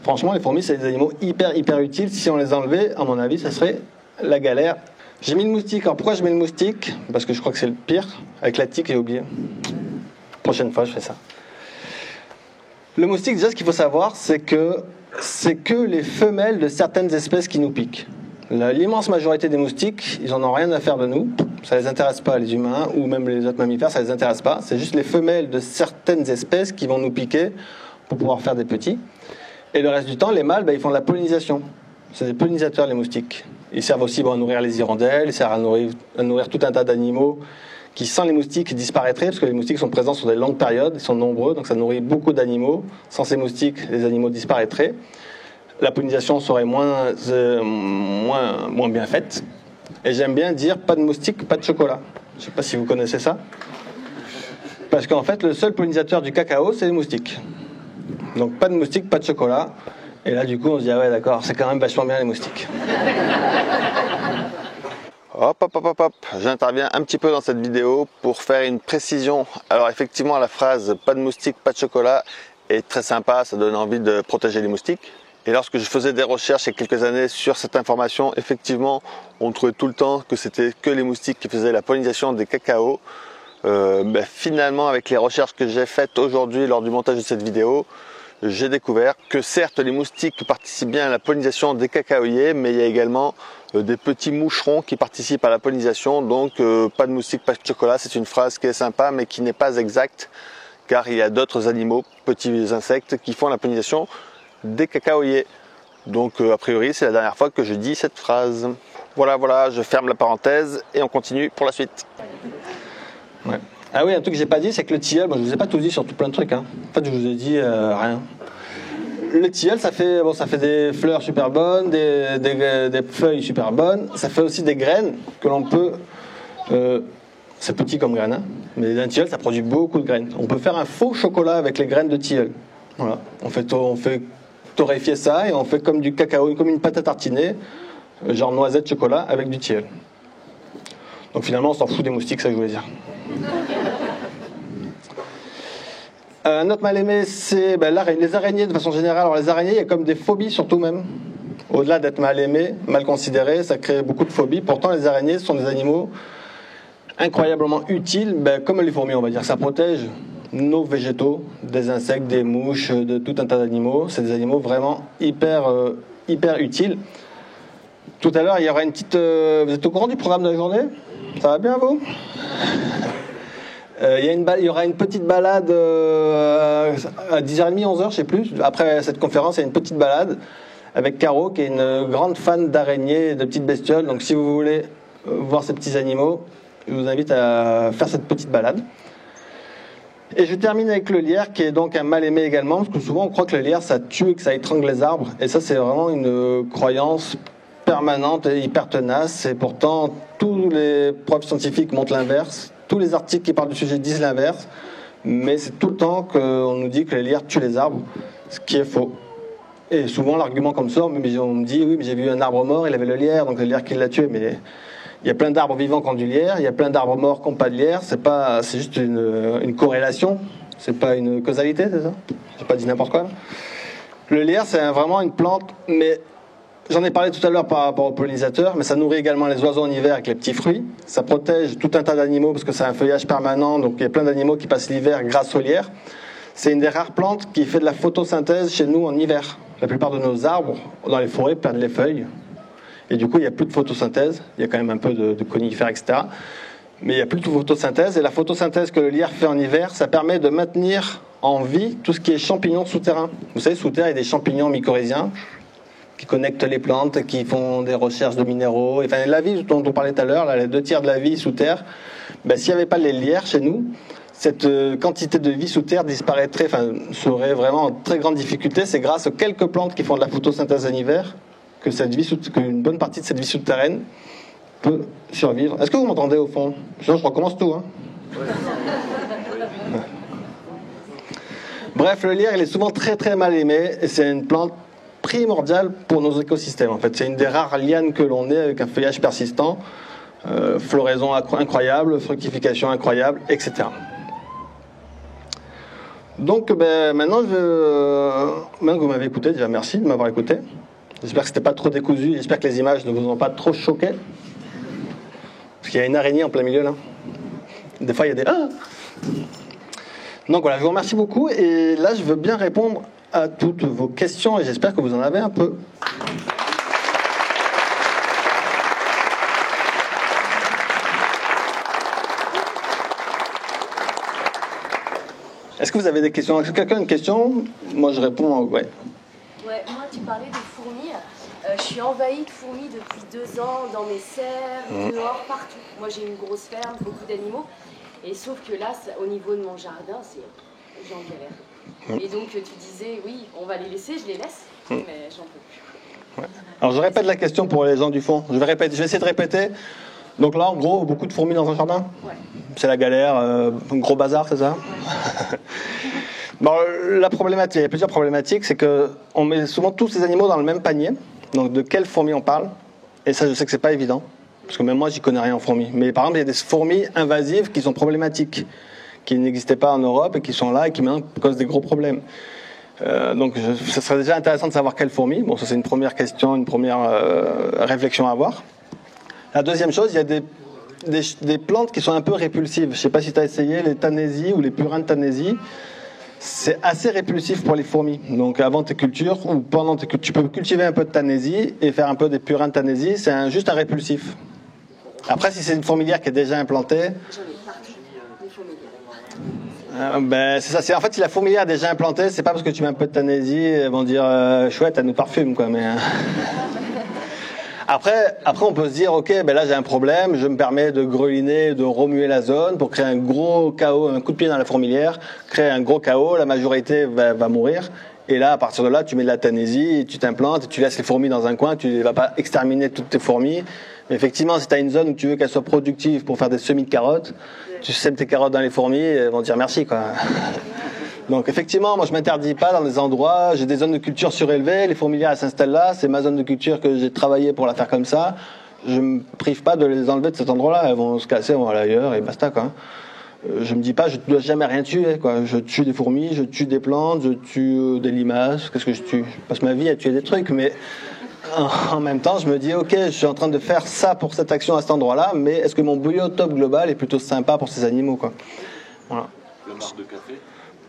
Franchement, les fourmis, c'est des animaux hyper utiles. Si on les enlevait, à mon avis, ça serait la galère. J'ai mis le moustique. Alors pourquoi je mets le moustique? Parce que je crois que c'est le pire. Avec la tique, j'ai oublié. Prochaine fois, je fais ça. Le moustique, déjà, ce qu'il faut savoir, c'est que les femelles de certaines espèces qui nous piquent. L'immense majorité des moustiques, ils n'en ont rien à faire de nous. Ça ne les intéresse pas, les humains, ou même les autres mammifères, ça ne les intéresse pas. C'est juste les femelles de certaines espèces qui vont nous piquer pour pouvoir faire des petits. Et le reste du temps, les mâles, ils font de la pollinisation. C'est des pollinisateurs, les moustiques. Ils servent aussi à nourrir les hirondelles, ils servent à nourrir tout un tas d'animaux qui, sans les moustiques, disparaîtraient, parce que les moustiques sont présents sur des longues périodes, ils sont nombreux, donc ça nourrit beaucoup d'animaux. Sans ces moustiques, les animaux disparaîtraient. La pollinisation serait moins bien faite. Et j'aime bien dire, pas de moustiques, pas de chocolat. Je ne sais pas si vous connaissez ça. Parce qu'en fait, le seul pollinisateur du cacao, c'est les moustiques. Donc pas de moustiques, pas de chocolat. Et là, du coup, on se dit, ah ouais, d'accord, c'est quand même vachement bien les moustiques. Hop. J'interviens un petit peu dans cette vidéo pour faire une précision. Alors effectivement, la phrase « pas de moustiques, pas de chocolat » est très sympa, ça donne envie de protéger les moustiques. Et lorsque je faisais des recherches il y a quelques années sur cette information, effectivement, on trouvait tout le temps que c'était que les moustiques qui faisaient la pollinisation des cacaos. Finalement, avec les recherches que j'ai faites aujourd'hui lors du montage de cette vidéo, j'ai découvert que certes les moustiques participent bien à la pollinisation des cacaoyers, mais il y a également des petits moucherons qui participent à la pollinisation. Donc pas de moustiques, pas de chocolat, c'est une phrase qui est sympa mais qui n'est pas exacte, car il y a d'autres animaux, petits insectes, qui font la pollinisation des cacaoyers. Donc a priori c'est la dernière fois que je dis cette phrase. Voilà, je ferme la parenthèse et on continue pour la suite. Ouais. Ah oui, un truc que j'ai pas dit, c'est que le tilleul, je vous ai pas tout dit sur tout plein de trucs. En fait, je vous ai dit rien. Le tilleul, ça fait des fleurs super bonnes, des feuilles super bonnes. Ça fait aussi des graines que l'on peut. C'est petit comme graines, mais un tilleul, ça produit beaucoup de graines. On peut faire un faux chocolat avec les graines de tilleul. Voilà. On fait torréfier ça et on fait comme du cacao, comme une pâte à tartiner, genre noisette chocolat avec du tilleul. Donc finalement, on s'en fout des moustiques, ça je voulais dire. Un autre mal aimé, c'est les araignées de façon générale. Alors les araignées, il y a comme des phobies surtout même. Au-delà d'être mal aimé, mal considéré, ça crée beaucoup de phobies. Pourtant, les araignées sont des animaux incroyablement utiles, comme les fourmis, on va dire. Ça protège nos végétaux, des insectes, des mouches, de tout un tas d'animaux. C'est des animaux vraiment hyper utiles. Tout à l'heure, il y aura une petite... vous êtes au courant du programme de la journée? Ça va bien, vous? Il y aura une petite balade à 10h30, 11h, je sais plus. Après cette conférence, il y a une petite balade avec Caro, qui est une grande fan d'araignées et de petites bestioles. Donc si vous voulez voir ces petits animaux, je vous invite à faire cette petite balade. Et je termine avec le lierre, qui est donc un mal aimé également, parce que souvent on croit que le lierre, ça tue et que ça étrangle les arbres. Et ça, c'est vraiment une croyance permanente et hyper tenace. Et pourtant, tous les preuves scientifiques montrent l'inverse. Tous les articles qui parlent du sujet disent l'inverse. Mais c'est tout le temps qu'on nous dit que les lierres tuent les arbres, ce qui est faux. Et souvent, l'argument comme ça, on me dit, oui, mais j'ai vu un arbre mort, il avait le lierre, donc le lierre qui l'a tué. Mais il y a plein d'arbres vivants qui ont du lierre, il y a plein d'arbres morts qui n'ont pas de lierre. C'est juste une corrélation, c'est pas une causalité, c'est ça? J'ai pas dit n'importe quoi. Le lierre, c'est vraiment une plante, mais j'en ai parlé tout à l'heure par rapport aux pollinisateurs, mais ça nourrit également les oiseaux en hiver avec les petits fruits. Ça protège tout un tas d'animaux parce que c'est un feuillage permanent, donc il y a plein d'animaux qui passent l'hiver grâce au lierre. C'est une des rares plantes qui fait de la photosynthèse chez nous en hiver. La plupart de nos arbres dans les forêts perdent les feuilles. Et du coup, il n'y a plus de photosynthèse. Il y a quand même un peu de conifères, etc. Mais il n'y a plus de photosynthèse. Et la photosynthèse que le lierre fait en hiver, ça permet de maintenir en vie tout ce qui est champignons souterrains. Vous savez, sous terre, il y a des champignons mycorhiziens qui connectent les plantes, qui font des recherches de minéraux. Enfin, la vie dont on parlait tout à l'heure, là, les 2 tiers de la vie sous terre, s'il n'y avait pas les lierres chez nous, cette quantité de vie sous terre disparaîtrait, serait vraiment en très grande difficulté. C'est grâce aux quelques plantes qui font de la photosynthèse en hiver qu'une bonne partie de cette vie souterraine peut survivre. Est-ce que vous m'entendez au fond? Sinon, je recommence tout. Hein. Bref, le lierre, il est souvent très très mal aimé et c'est une plante primordiale pour nos écosystèmes. En fait, c'est une des rares lianes que l'on ait avec un feuillage persistant, floraison incroyable, fructification incroyable, etc. Donc, maintenant que vous m'avez écouté, déjà merci de m'avoir écouté. J'espère que c'était pas trop décousu, j'espère que les images ne vous ont pas trop choqué. Parce qu'il y a une araignée en plein milieu là. Des fois il y a des... Ah. Donc voilà, je vous remercie beaucoup et là je veux bien répondre à toutes vos questions et j'espère que vous en avez un peu. Est-ce que vous avez des questions? Est-ce que quelqu'un a une question? Moi je réponds, ouais. Ouais, moi tu parlais de fourmis. Je suis envahie de fourmis depuis 2 ans dans mes serres, dehors, partout. Moi j'ai une grosse ferme, beaucoup d'animaux. Et sauf que là, au niveau de mon jardin, j'en galère. Et donc tu disais, oui, on va les laisser, je les laisse, mais j'en peux plus. Ouais. Alors je répète la question pour les gens du fond. Je vais essayer de répéter. Donc là, en gros, beaucoup de fourmis dans un jardin? Ouais. C'est la galère, un gros bazar, c'est ça? Ouais. Bon, la problématique, il y a plusieurs problématiques, c'est qu'on met souvent tous ces animaux dans le même panier. Donc de quelles fourmis on parle? Et ça, je sais que c'est pas évident, parce que même moi, j'y connais rien en fourmis. Mais par exemple, il y a des fourmis invasives qui sont problématiques, qui n'existaient pas en Europe et qui sont là et qui maintenant causent des gros problèmes. Donc, ce serait déjà intéressant de savoir quelles fourmis. Bon, ça c'est une première question, une première réflexion à avoir. La deuxième chose, il y a des plantes qui sont un peu répulsives. Je ne sais pas si tu as essayé les tanésies ou les purins de tanésie. C'est assez répulsif pour les fourmis. Donc avant tes cultures ou pendant tes cultures, tu peux cultiver un peu de tanésie et faire un peu des purins de tanésie. C'est juste un répulsif. Après, si c'est une fourmilière qui est déjà implantée... J'en ai partout, des fourmilières. C'est ça. En fait, si la fourmilière est déjà implantée, c'est pas parce que tu mets un peu de tanésie, ils vont dire chouette, elle nous parfume, quoi. Mais après, on peut se dire, ok, là j'ai un problème, je me permets de greliner, de remuer la zone pour créer un gros chaos, un coup de pied dans la fourmilière, créer un gros chaos, la majorité va mourir. Et là, à partir de là, tu mets de la tanésie, tu t'implantes, tu laisses les fourmis dans un coin, tu ne vas pas exterminer toutes tes fourmis. Mais effectivement, si tu as une zone où tu veux qu'elles soient productives pour faire des semis de carottes, tu sèmes tes carottes dans les fourmis, elles vont dire merci, quoi. Donc effectivement, moi je m'interdis pas dans des endroits, j'ai des zones de culture surélevées, les fourmilières elles s'installent là, c'est ma zone de culture que j'ai travaillé pour la faire comme ça. Je me prive pas de les enlever de cet endroit-là, elles vont se casser, on va aller ailleurs et basta, quoi. Je me dis pas, je ne dois jamais rien tuer, quoi. Je tue des fourmis, je tue des plantes, je tue des limaces. Qu'est-ce que je tue? Je passe ma vie à tuer des trucs, mais en même temps, je me dis, ok, je suis en train de faire ça pour cette action à cet endroit-là, mais est-ce que mon biotope global est plutôt sympa pour ces animaux, quoi. Voilà. La marque de café?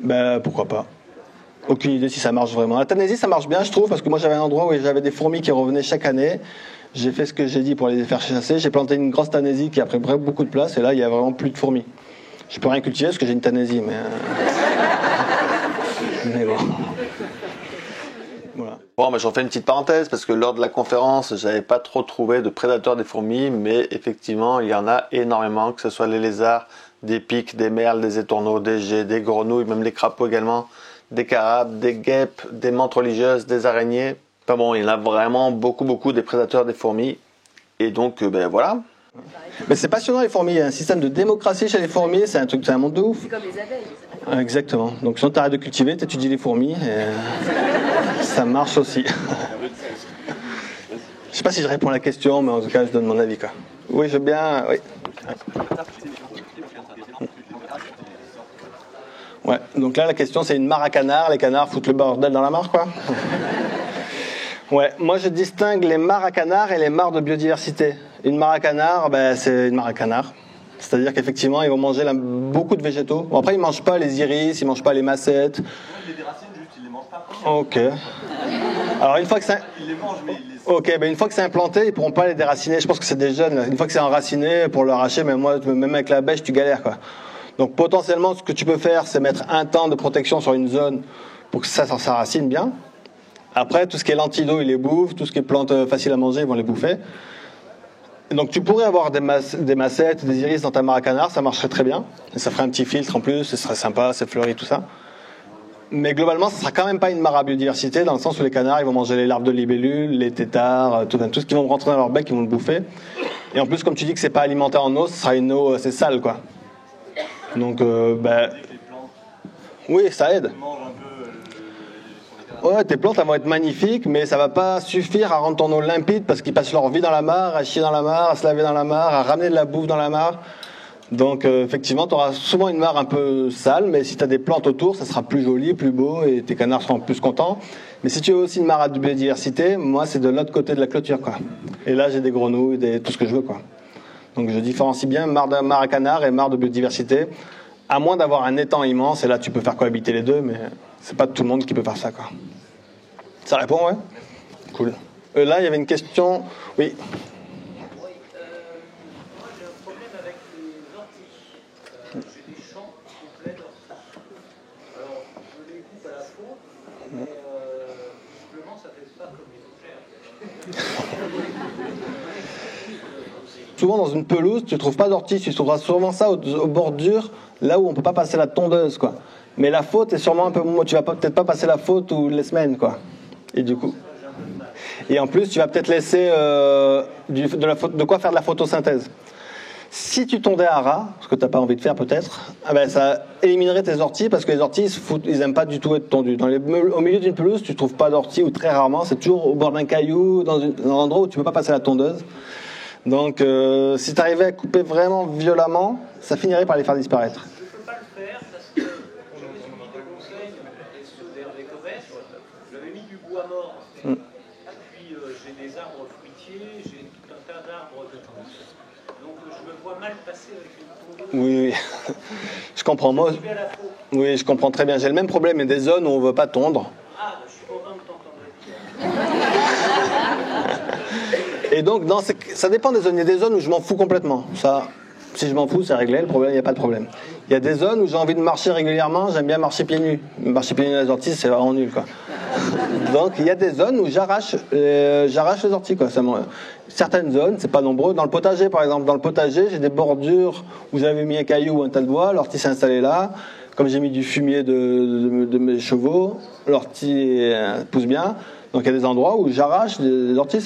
Ben, pourquoi pas. Aucune idée si ça marche vraiment. La Tanaisie, ça marche bien, je trouve, parce que moi, j'avais un endroit où j'avais des fourmis qui revenaient chaque année. J'ai fait ce que j'ai dit pour les faire chasser. J'ai planté une grosse Tanaisie qui a pris beaucoup de place, et là, il y a vraiment plus de fourmis. Je peux rien cultiver parce que j'ai une Tanaisie, mais... mais bon. Voilà. Bon, mais j'en fais une petite parenthèse parce que lors de la conférence, j'avais pas trop trouvé de prédateurs des fourmis, mais effectivement, il y en a énormément, que ce soit les lézards, des pics, des merles, des étourneaux, des geais, des grenouilles, même des crapauds également, des carabes, des guêpes, des menthes religieuses, des araignées. Enfin bon, il y en a vraiment beaucoup des prédateurs des fourmis. Et donc, ben voilà. Mais c'est passionnant les fourmis, il y a un système de démocratie chez les fourmis, c'est un monde de ouf. C'est comme les abeilles. Exactement. Donc sinon t'arrêtes de cultiver, t'étudies les fourmis et ça marche aussi. Je sais pas si je réponds à la question, mais en tout cas je donne mon avis, quoi. Oui, je veux bien. Oui. Ouais. Donc là la question c'est une mare à canards. Les canards foutent le bordel dans la mare, quoi. Ouais. Moi je distingue les mares à canards et les mares de biodiversité. Une mare à canards, ben, c'est une mare à canards. C'est-à-dire qu'effectivement, ils vont manger beaucoup de végétaux. Bon, après, ils ne mangent pas les iris, ils ne mangent pas les massettes. Les déracines, juste, ils les mangent pas. Ok. Alors, une fois que c'est... Ils les mangent, mais ils les... Ok, ben une fois que c'est implanté, ils ne pourront pas les déraciner. Je pense que c'est des jeunes. Une fois que c'est enraciné, pour l'arracher, même avec la bêche, tu galères, quoi. Donc, potentiellement, ce que tu peux faire, c'est mettre un temps de protection sur une zone pour que ça s'enracine bien. Après, tout ce qui est lentilles, ils les bouffent. Tout ce qui est plantes faciles à manger, ils vont les bouffer. Donc tu pourrais avoir des massettes, des iris dans ta mare à canards, ça marcherait très bien. Et ça ferait un petit filtre en plus, ce serait sympa, c'est fleuri, tout ça. Mais globalement, ça sera quand même pas une mare à biodiversité, dans le sens où les canards, ils vont manger les larves de libellules, les têtards, tout ce qui vont rentrer dans leur bec, ils vont le bouffer. Et en plus, comme tu dis que c'est pas alimenté en eau, ce sera une eau assez sale, quoi. Donc, oui, ça aide. Ouais, tes plantes elles vont être magnifiques, mais ça va pas suffire à rendre ton eau limpide parce qu'ils passent leur vie dans la mare, à chier dans la mare, à se laver dans la mare, à ramener de la bouffe dans la mare. Donc effectivement, tu auras souvent une mare un peu sale, mais si tu as des plantes autour, ça sera plus joli, plus beau et tes canards seront plus contents. Mais si tu veux aussi une mare à biodiversité, moi c'est de l'autre côté de la clôture, quoi. Et là j'ai des grenouilles, tout ce que je veux, quoi. Donc je différencie bien mare à canards et mare de biodiversité, à moins d'avoir un étang immense, et là tu peux faire cohabiter les deux, mais c'est pas tout le monde qui peut faire ça, quoi. Ça répond, ouais? Cool. Là, il y avait une question. Oui. Oui, moi j'ai un problème avec les orties. J'ai des champs complets d'orties. Alors, je les coupe à la faux, mais visiblement ça ne fait pas comme les fougères. Souvent, dans une pelouse, tu ne trouves pas d'orties, tu trouveras souvent ça aux bordures, là où on ne peut pas passer la tondeuse, quoi. Mais la faute est sûrement un peu... Tu vas peut-être pas passer la faute ou les semaines, quoi. Et du coup... Et en plus, tu vas peut-être laisser de quoi faire de la photosynthèse. Si tu tondais à ras, ce que tu n'as pas envie de faire peut-être, ça éliminerait tes orties parce que les orties, ils n'aiment pas du tout être tondus. Au milieu d'une pelouse, tu ne trouves pas d'orties ou très rarement, c'est toujours au bord d'un caillou, dans un endroit où tu ne peux pas passer la tondeuse. Donc si tu arrivais à couper vraiment violemment, ça finirait par les faire disparaître. Je ne peux pas le faire parce que j'avais suivi des conseils et ceux d'Hervé Covès. J'avais mis du bois mort. Puis j'ai des arbres fruitiers, j'ai tout un tas d'arbres de tous. Donc je me vois mal passer avec une tondeuse. Oui, je comprends. Moi, oui, je comprends très bien. J'ai le même problème, mais des zones où on ne veut pas tondre. Ah, je suis content de t'entendre. Et donc, ça dépend des zones. Il y a des zones où je m'en fous complètement. Ça, si je m'en fous, c'est réglé. Le problème, il n'y a pas de problème. Il y a des zones où j'ai envie de marcher régulièrement. J'aime bien marcher pieds nus. Marcher pieds nus dans les orties, c'est vraiment nul, quoi. Donc, il y a des zones où j'arrache les orties, quoi. Certaines zones, c'est pas nombreux. Dans le potager, par exemple. Dans le potager, j'ai des bordures où j'avais mis un caillou ou un tas de bois. L'ortie s'est installée là. Comme j'ai mis du fumier de mes chevaux, l'ortie pousse bien. Donc il y a des endroits où j'arrache des orties,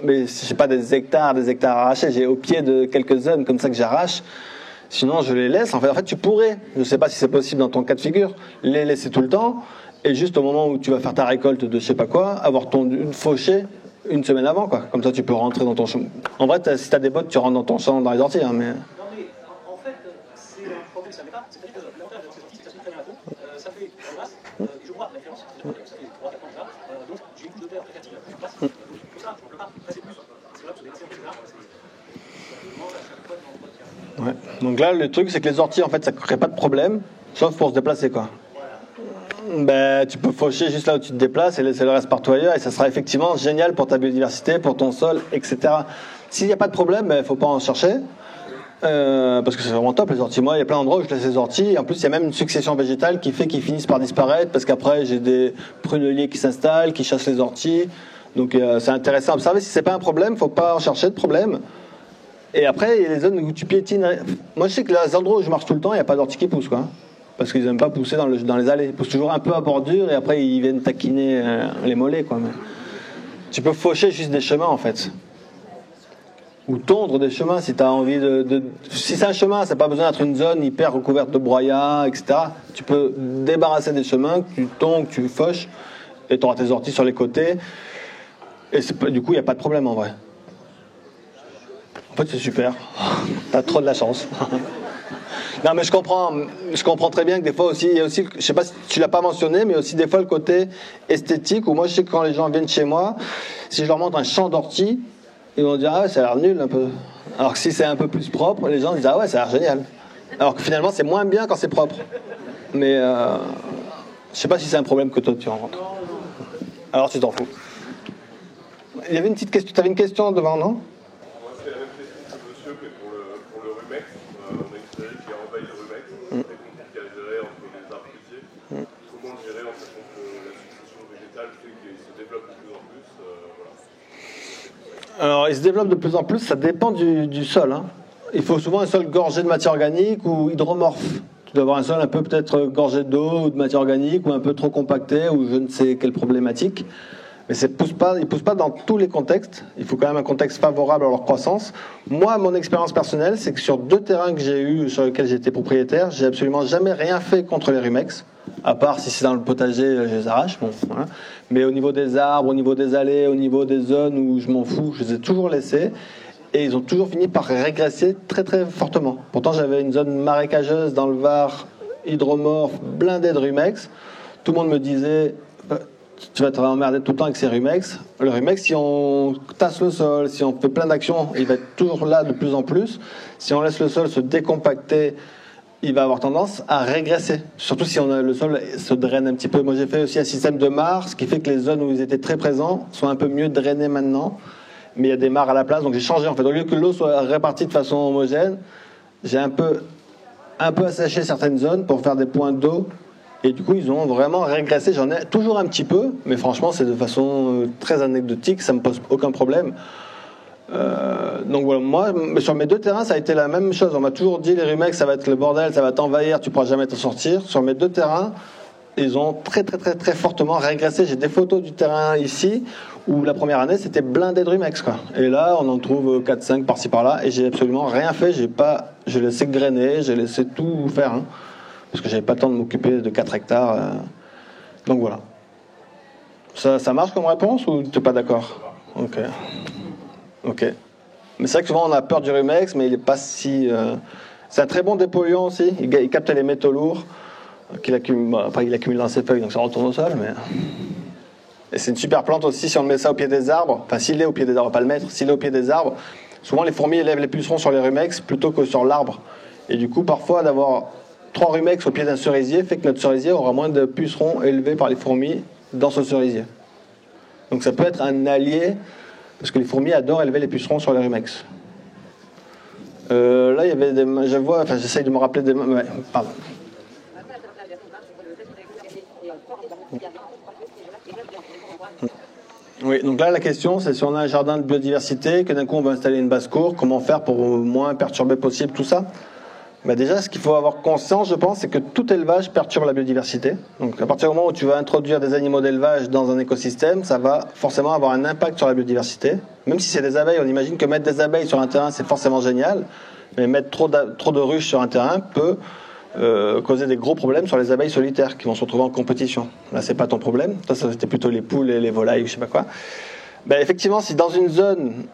mais j'ai pas des hectares arrachés, j'ai au pied de quelques zones comme ça que j'arrache. Sinon je les laisse. En fait, tu pourrais, je ne sais pas si c'est possible dans ton cas de figure, les laisser tout le temps et juste au moment où tu vas faire ta récolte de je sais pas quoi, avoir fauché une semaine avant, quoi. Comme ça tu peux rentrer dans ton champ. En vrai, si tu as des bottes, tu rentres dans ton champ dans les orties, hein, mais... Non mais en fait, c'est un problème que ça ne l'est pas, c'est-à-dire que l'avantage de ces orties, c'est que ça se met très bien à la peau, ça fait la glace, je vois la différence, ça fait 3-4 ans déjà, donc j'ai une couche de terre très facile, plus basse, pour ça, je ne peux pas presser plus, c'est là que se délasser, etc. Demande à chaque fois de l'entretien. Ouais. Donc là, le truc, c'est que les orties, en fait, ça ne crée pas de problème, sauf pour se déplacer, quoi. Ben, tu peux faucher juste là où tu te déplaces et laisser le reste partout ailleurs, et ça sera effectivement génial pour ta biodiversité, pour ton sol, etc. S'il n'y a pas de problème, il ne faut pas en chercher. Parce que c'est vraiment top les orties. Moi, il y a plein d'endroits où je laisse les orties. En plus, il y a même une succession végétale qui fait qu'ils finissent par disparaître parce qu'après, j'ai des pruneliers qui s'installent, qui chassent les orties. Donc, c'est intéressant à observer. Si c'est pas un problème, il ne faut pas en chercher de problème. Et après, il y a les zones où tu piétines. Moi, je sais que les endroits où je marche tout le temps, il n'y a pas d'orties qui poussent, quoi. Parce qu'ils n'aiment pas pousser dans les allées. Ils poussent toujours un peu à bordure et après, ils viennent taquiner les mollets, quoi. Mais tu peux faucher juste des chemins, en fait. Ou tondre des chemins si tu as envie Si c'est un chemin, ça n'a pas besoin d'être une zone hyper recouverte de broyats, etc. Tu peux débarrasser des chemins, que tu tonds, que tu fauches, et tu auras tes orties sur les côtés. Et du coup, il n'y a pas de problème en vrai. En fait, c'est super. Tu as trop de la chance. Non, mais je comprends très bien que des fois aussi, il y a aussi, je sais pas si tu l'as pas mentionné, mais aussi des fois le côté esthétique, où moi je sais que quand les gens viennent chez moi, si je leur montre un champ d'orties, ils vont dire, ah ouais, ça a l'air nul un peu. Alors que si c'est un peu plus propre, les gens disent, ah ouais, ça a l'air génial. Alors que finalement, c'est moins bien quand c'est propre. Mais je sais pas si c'est un problème que toi tu rencontres. Alors tu t'en fous. Il y avait une petite question, tu avais une question devant, non? Moi, c'est la même question que monsieur, mais pour le rumex. On a une série qui a envahi le rumex. C'est très compliqué à gérer entre les arbres fruitiers. Comment le gérer en sachant que la succession végétale fait qu'il se développe de plus en plus voilà. Alors, il se développe de plus en plus, ça dépend du sol. Hein. Il faut souvent un sol gorgé de matière organique ou hydromorphe. Tu dois avoir un sol un peu peut-être gorgé d'eau ou de matière organique ou un peu trop compacté ou je ne sais quelle problématique. Mais ils ne poussent pas dans tous les contextes. Il faut quand même un contexte favorable à leur croissance. Moi, mon expérience personnelle, c'est que sur 2 terrains que j'ai eus, sur lesquels j'étais propriétaire, j'ai absolument jamais rien fait contre les rumex. À part si c'est dans le potager, je les arrache. Bon, voilà. Mais au niveau des arbres, au niveau des allées, au niveau des zones où je m'en fous, je les ai toujours laissés. Et ils ont toujours fini par régresser très très fortement. Pourtant, j'avais une zone marécageuse dans le Var, hydromorphe, blindée de rumex. Tout le monde me disait... tu vas te emmerder tout le temps avec ces rumex. Le rumex, si on tasse le sol, si on fait plein d'actions, il va être toujours là de plus en plus. Si on laisse le sol se décompacter, il va avoir tendance à régresser. Surtout si le sol se draine un petit peu. Moi, j'ai fait aussi un système de mares, ce qui fait que les zones où ils étaient très présents sont un peu mieux drainées maintenant. Mais il y a des mares à la place, donc j'ai changé en fait. Au lieu que l'eau soit répartie de façon homogène, j'ai un peu asséché certaines zones pour faire des points d'eau. Et du coup, ils ont vraiment régressé. J'en ai toujours un petit peu, mais franchement, c'est de façon très anecdotique. Ça me pose aucun problème. Donc voilà, moi, sur mes 2 terrains, ça a été la même chose. On m'a toujours dit, les rumex, ça va être le bordel, ça va t'envahir, tu pourras jamais t'en sortir. Sur mes 2 terrains, ils ont très, très, très, très fortement régressé. J'ai des photos du terrain ici, où la première année, c'était blindé de rumex, quoi. Et là, on en trouve 4-5 par-ci par-là, et j'ai absolument rien fait. J'ai laissé grainer, j'ai laissé tout faire, hein. Parce que j'avais pas le temps de m'occuper de 4 hectares. Donc voilà. Ça marche comme réponse ou tu n'es pas d'accord? Ok. Mais c'est vrai que souvent on a peur du rumex, mais il n'est pas si... C'est un très bon dépolluant aussi. Il capte les métaux lourds qu'il accumule. Après, il accumule dans ses feuilles, donc ça retourne au sol. Mais... Et c'est une super plante aussi si on met ça au pied des arbres. Enfin, s'il est au pied des arbres, pas le mettre. S'il est au pied des arbres, souvent les fourmis élèvent les pucerons sur les rumex plutôt que sur l'arbre. Et du coup, parfois, d'avoir 3 rumex au pied d'un cerisier fait que notre cerisier aura moins de pucerons élevés par les fourmis dans ce cerisier. Donc ça peut être un allié, parce que les fourmis adorent élever les pucerons sur les rumex. Là, il y avait j'essaye de me rappeler des... Ouais, pardon. Oui, donc là, la question, c'est si on a un jardin de biodiversité, que d'un coup on veut installer une basse-cour, comment faire pour moins perturber possible tout ça? Ben déjà, ce qu'il faut avoir conscience, je pense, c'est que tout élevage perturbe la biodiversité. Donc, à partir du moment où tu vas introduire des animaux d'élevage dans un écosystème, ça va forcément avoir un impact sur la biodiversité. Même si c'est des abeilles, on imagine que mettre des abeilles sur un terrain, c'est forcément génial. Mais mettre trop de ruches sur un terrain peut causer des gros problèmes sur les abeilles solitaires qui vont se retrouver en compétition. Là, c'est pas ton problème. Toi, ça, c'était plutôt les poules et les volailles, je sais pas quoi. Ben, effectivement, si dans une zone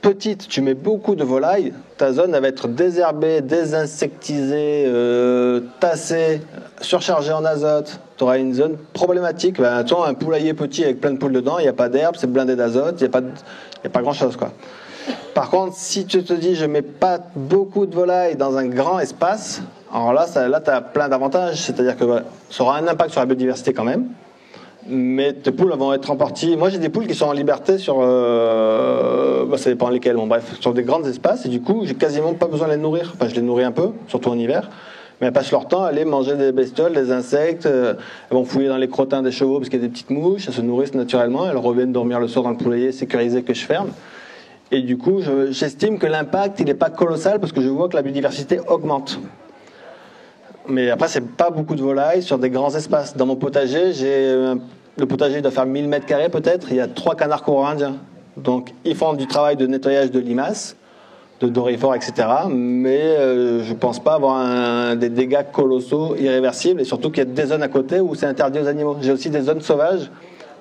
petite, tu mets beaucoup de volailles, ta zone elle va être désherbée, désinsectisée, tassée, surchargée en azote. Tu auras une zone problématique. Ben, toi, un poulailler petit avec plein de poules dedans, il n'y a pas d'herbe, c'est blindé d'azote, il n'y a pas grand-chose, quoi. Par contre, si tu te dis je mets pas beaucoup de volailles dans un grand espace, alors là, tu as plein d'avantages. C'est-à-dire que ça aura un impact sur la biodiversité quand même, mais tes poules vont être en partie... Moi, j'ai des poules qui sont en liberté sur... ça dépend lesquelles, bon bref, sur des grands espaces, et du coup, j'ai quasiment pas besoin de les nourrir. Enfin, je les nourris un peu, surtout en hiver, mais elles passent leur temps à aller manger des bestioles, des insectes, elles vont fouiller dans les crottins des chevaux parce qu'il y a des petites mouches, elles se nourrissent naturellement, elles reviennent dormir le soir dans le poulailler sécurisé que je ferme. Et du coup, j'estime que l'impact, il n'est pas colossal parce que je vois que la biodiversité augmente. Mais après, c'est pas beaucoup de volailles sur des grands espaces. Dans mon potager, le potager doit faire 1000 mètres carrés peut-être. Il y a 3 canards coraux indiens. Donc, ils font du travail de nettoyage de limaces, de doryphores, etc. Mais je pense pas avoir des dégâts colossaux, irréversibles. Et surtout qu'il y a des zones à côté où c'est interdit aux animaux. J'ai aussi des zones sauvages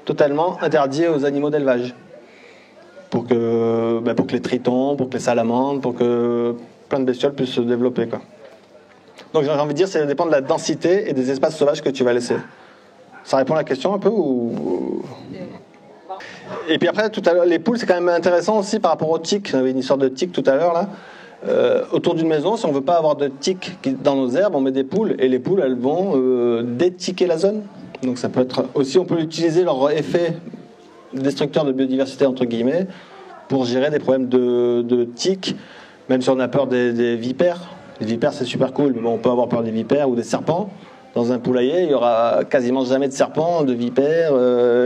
totalement interdites aux animaux d'élevage. Pour que les tritons, pour que les salamandres, pour que plein de bestioles puissent se développer, quoi. Donc j'ai envie de dire, ça dépend de la densité et des espaces sauvages que tu vas laisser. Ça répond à la question un peu ou... Et puis après, tout à l'heure, les poules, c'est quand même intéressant aussi par rapport aux tiques. On avait une histoire de tiques tout à l'heure, là. Autour d'une maison, si on ne veut pas avoir de tiques dans nos herbes, on met des poules. Et les poules, elles vont détiquer la zone. Donc ça peut être... Aussi, on peut utiliser leur effet destructeur de biodiversité, entre guillemets, pour gérer des problèmes de tiques, même si on a peur des vipères. Les vipères, c'est super cool, mais bon, on peut avoir peur des vipères ou des serpents. Dans un poulailler, il n'y aura quasiment jamais de serpents, de vipères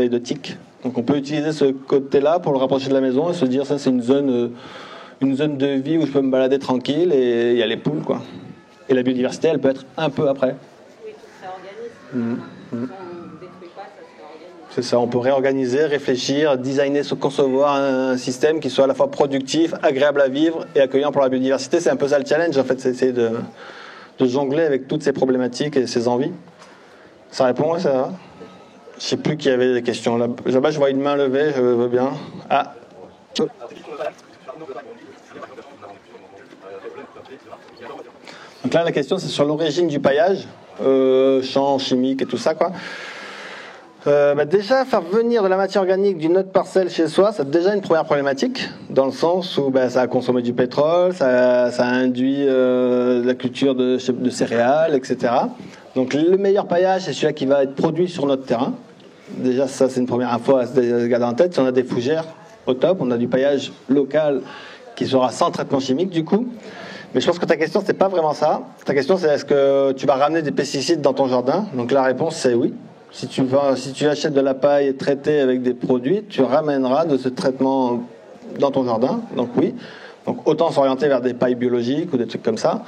et de tiques. Donc on peut utiliser ce côté-là pour le rapprocher de la maison et se dire, ça c'est une zone de vie où je peux me balader tranquille et il y a les poules, quoi. Et la biodiversité, elle peut être un peu après. Oui, tout ça organise. C'est ça, on peut réorganiser, réfléchir, designer, concevoir un système qui soit à la fois productif, agréable à vivre et accueillant pour la biodiversité. C'est un peu ça le challenge, en fait, c'est essayer de jongler avec toutes ces problématiques et ces envies. Ça répond, ça va? Je ne sais plus qui avait des questions. Là-bas, je vois une main levée, je veux bien. Ah. Donc là, la question, c'est sur l'origine du paillage, champs chimiques et tout ça, quoi. Déjà, faire venir de la matière organique d'une autre parcelle chez soi, c'est déjà une première problématique, dans le sens où ça a consommé du pétrole, ça a induit la culture de céréales, etc. Donc le meilleur paillage, c'est celui-là qui va être produit sur notre terrain. Déjà, ça, c'est une première info à se garder en tête. Si on a des fougères, au top, on a du paillage local qui sera sans traitement chimique, du coup. Mais je pense que ta question, c'est pas vraiment ça. Ta question, c'est est-ce que tu vas ramener des pesticides dans ton jardin? Donc la réponse, c'est oui. Si tu achètes de la paille traitée avec des produits, tu ramèneras de ce traitement dans ton jardin. Donc oui. Donc autant s'orienter vers des pailles biologiques ou des trucs comme ça.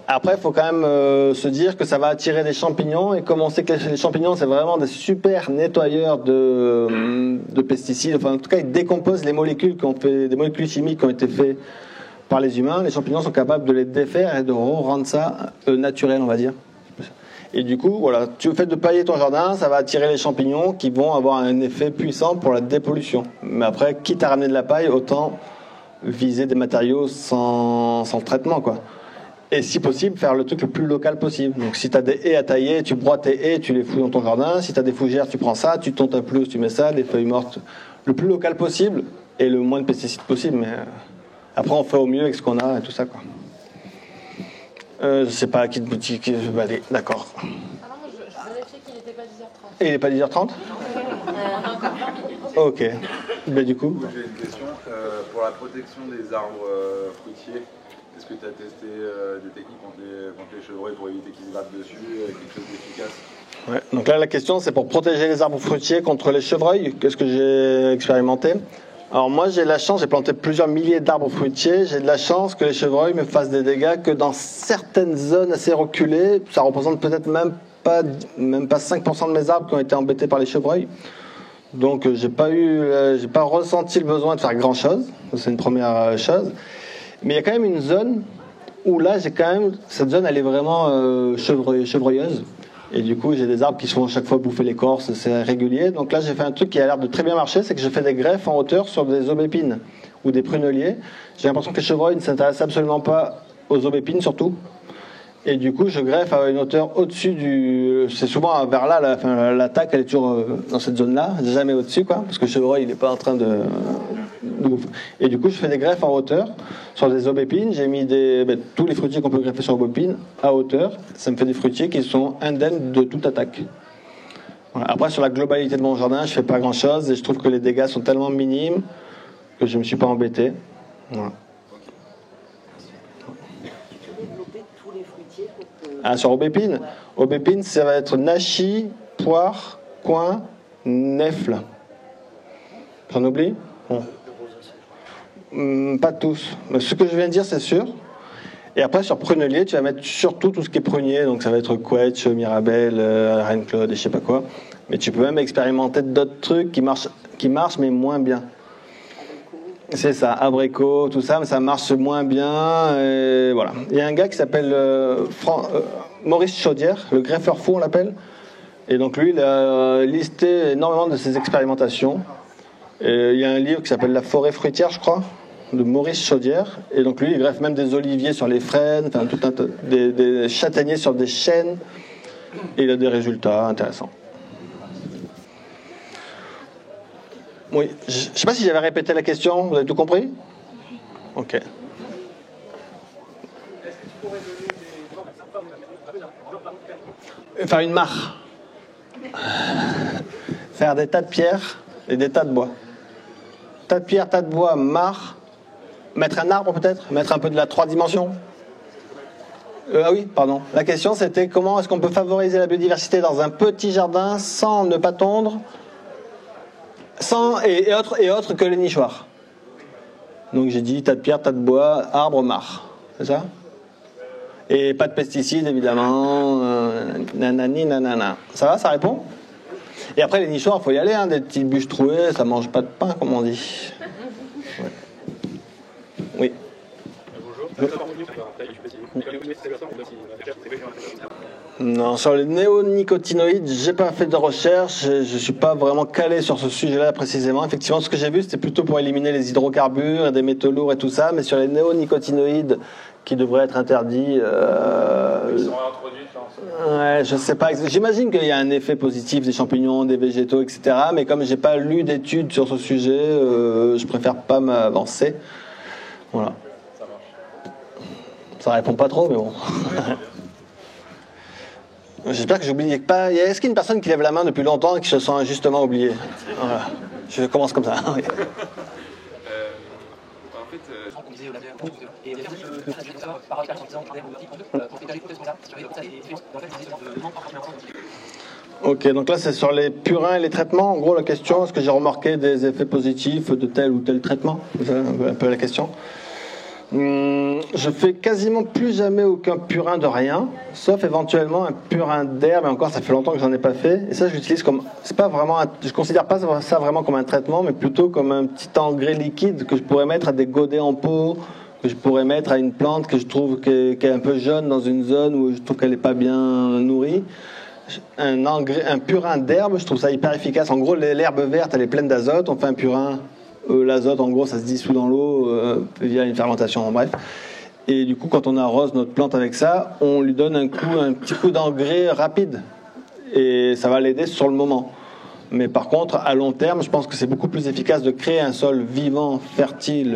Après, il faut quand même se dire que ça va attirer des champignons. Et comme on sait que les champignons, c'est vraiment des super nettoyeurs de pesticides. Enfin, en tout cas, ils décomposent les molécules des molécules chimiques qui ont été faites par les humains. Les champignons sont capables de les défaire et de rendre ça naturel, on va dire. Et du coup, voilà, tu fais de pailler ton jardin, ça va attirer les champignons qui vont avoir un effet puissant pour la dépollution. Mais après, quitte à ramener de la paille, autant viser des matériaux sans traitement, quoi. Et si possible, faire le truc le plus local possible. Donc si tu as des haies à tailler, tu broies tes haies, tu les fous dans ton jardin. Si tu as des fougères, tu prends ça, tu tonds ta pelouse, tu mets ça, des feuilles mortes. Le plus local possible et le moins de pesticides possible. Mais après, on fait au mieux avec ce qu'on a et tout ça, quoi. Je sais pas à qui de boutique. Allez, d'accord. Ah non, je vérifiais qu'il n'était pas 10h30. Et il n'est pas 10h30 ? Ok. Ben, du coup. J'ai une question. Pour la protection des arbres fruitiers, est-ce que tu as testé des techniques contre les chevreuils pour éviter qu'ils se grattent dessus, quelque chose d'efficace? Ouais. Donc là, la question, c'est pour protéger les arbres fruitiers contre les chevreuils. Qu'est-ce que j'ai expérimenté ? Alors moi, j'ai la chance, j'ai planté plusieurs milliers d'arbres fruitiers. J'ai de la chance que les chevreuils me fassent des dégâts que dans certaines zones assez reculées. Ça représente peut-être même pas 5% de mes arbres qui ont été embêtés par les chevreuils. Donc j'ai pas ressenti le besoin de faire grand-chose. C'est une première chose. Mais il y a quand même une zone où là, cette zone, elle est vraiment chevreuilleuse. Et du coup, j'ai des arbres qui se font à chaque fois bouffer l'écorce, c'est régulier. Donc là, j'ai fait un truc qui a l'air de très bien marcher, c'est que je fais des greffes en hauteur sur des aubépines ou des pruneliers. J'ai l'impression que les chevreuils ne s'intéressent absolument pas aux aubépines surtout. Et du coup, je greffe à une hauteur au-dessus du... C'est souvent vers là, l'attaque, elle est toujours dans cette zone-là, jamais au-dessus, quoi, parce que le chevreuil, il n'est pas en train de... Et du coup, je fais des greffes en hauteur sur des aubépines. J'ai mis tous les fruitiers qu'on peut greffer sur aubépines à hauteur. Ça me fait des fruitiers qui sont indemnes de toute attaque. Voilà. Après, sur la globalité de mon jardin, je fais pas grand-chose et je trouve que les dégâts sont tellement minimes que je me suis pas embêté. Voilà. Sur aubépine, ouais. Aubépine, ça va être nachi, poire, coin, nèfle. J'en oublie? Bon. Pas tous. Mais ce que je viens de dire, c'est sûr. Et après, sur prunelier, tu vas mettre surtout tout ce qui est prunier. Donc ça va être quetch, mirabelle, reine-claude et je sais pas quoi. Mais tu peux même expérimenter d'autres trucs qui marchent mais moins bien. C'est ça, abricot, tout ça, mais ça marche moins bien. Et voilà. Il y a un gars qui s'appelle Maurice Chaudière, le greffeur fou, on l'appelle. Et donc lui, il a listé énormément de ses expérimentations. Et il y a un livre qui s'appelle La forêt fruitière, je crois, de Maurice Chaudière. Et donc lui, il greffe même des oliviers sur les frênes, enfin tout un tas, des châtaigniers sur des chênes. Et il a des résultats intéressants. Oui, je ne sais pas si j'avais répété la question, vous avez tout compris? Ok. Est-ce que tu pourrais donner Faire une mare. Faire des tas de pierres et des tas de bois. Tas de pierres, tas de bois, mare. Mettre un arbre peut-être? Mettre un peu de la 3 dimensions? Ah oui, pardon. La question c'était comment est-ce qu'on peut favoriser la biodiversité dans un petit jardin sans ne pas tondre et autre que les nichoirs. Donc j'ai dit tas de pierres, tas de bois, arbres, mare. C'est ça? Et pas de pesticides évidemment. Nanani, nanana. Ça va, ça répond? Et après les nichoirs, il faut y aller, hein, des petites bûches trouées, ça mange pas de pain comme on dit. Ouais. Oui. Non, sur les néonicotinoïdes, j'ai pas fait de recherche, je suis pas vraiment calé sur ce sujet-là précisément. Effectivement, ce que j'ai vu, c'était plutôt pour éliminer les hydrocarbures et des métaux lourds et tout ça, mais sur les néonicotinoïdes qui devraient être interdits, Ils sont réintroduits. Ouais, je sais pas. J'imagine qu'il y a un effet positif des champignons, des végétaux, etc. Mais comme j'ai pas lu d'études sur ce sujet, je préfère pas m'avancer. Voilà. Ça répond pas trop, mais bon. J'espère que j'oubliais pas. Est-ce qu'il y a une personne qui lève la main depuis longtemps et qui se sent injustement oubliée? Voilà. Je commence comme ça. Oui. Ok, donc là c'est sur les purins et les traitements. En gros, la question, est-ce que j'ai remarqué des effets positifs de tel ou tel traitement? C'est un peu la question. Je fais quasiment plus jamais aucun purin de rien, sauf éventuellement un purin d'herbe, et encore ça fait longtemps que j'en ai pas fait, et ça je l'utilise comme, c'est pas vraiment je considère pas ça vraiment comme un traitement, mais plutôt comme un petit engrais liquide que je pourrais mettre à des godets en pot, que je pourrais mettre à une plante que je trouve qui est un peu jaune dans une zone où je trouve qu'elle est pas bien nourrie. Un purin d'herbe, je trouve ça hyper efficace. En gros, l'herbe verte elle est pleine d'azote, on fait un purin. L'azote, en gros, ça se dissout dans l'eau via une fermentation, bref. Et du coup, quand on arrose notre plante avec ça, on lui donne un petit coup d'engrais rapide. Et ça va l'aider sur le moment. Mais par contre, à long terme, je pense que c'est beaucoup plus efficace de créer un sol vivant, fertile,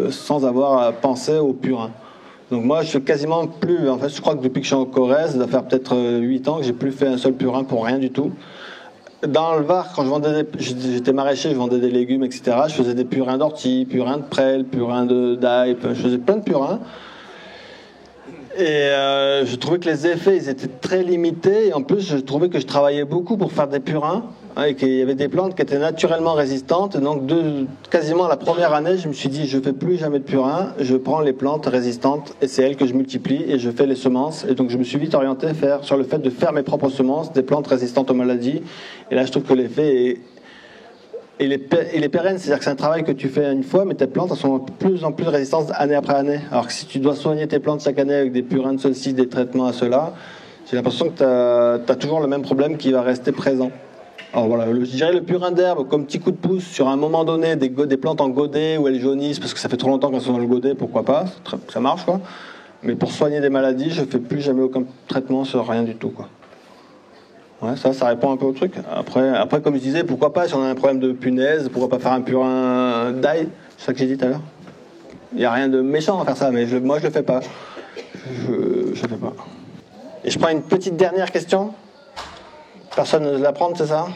sans avoir à penser au purin. Donc moi, je fais quasiment plus... En fait, je crois que depuis que je suis en Corrèze, ça doit faire peut-être 8 ans que j'ai plus fait un seul purin pour rien du tout. Dans le Var, quand j'étais maraîcher, je vendais des légumes, etc. Je faisais des purins d'ortie, purins de prêle, purins d'ail, je faisais plein de purins. Et je trouvais que les effets, ils étaient très limités. Et en plus, je trouvais que je travaillais beaucoup pour faire des purins. Et qu'il y avait des plantes qui étaient naturellement résistantes. Et donc, quasiment la première année, je me suis dit, je ne fais plus jamais de purin. Je prends les plantes résistantes et c'est elles que je multiplie et je fais les semences. Et donc, je me suis vite orienté sur le fait de faire mes propres semences, des plantes résistantes aux maladies. Et là, je trouve que l'effet il est pérenne. C'est-à-dire que c'est un travail que tu fais une fois, mais tes plantes elles sont de plus en plus résistantes année après année. Alors que si tu dois soigner tes plantes chaque année avec des purins de ceci, des traitements à cela, j'ai l'impression que tu as toujours le même problème qui va rester présent. Alors voilà, je dirais le purin d'herbe comme petit coup de pouce sur un moment donné, des plantes en godet où elles jaunissent parce que ça fait trop longtemps qu'elles sont dans le godet, pourquoi pas, ça marche quoi. Mais pour soigner des maladies, je fais plus jamais aucun traitement sur rien du tout quoi. Ouais, ça répond un peu au truc. Après, comme je disais, pourquoi pas, si on a un problème de punaise, pourquoi pas faire un purin d'ail, c'est ça que j'ai dit tout à l'heure. Il n'y a rien de méchant à faire ça, mais moi je le fais pas. Je fais pas. Et je prends une petite dernière question. Personne ne la prendre, c'est ça?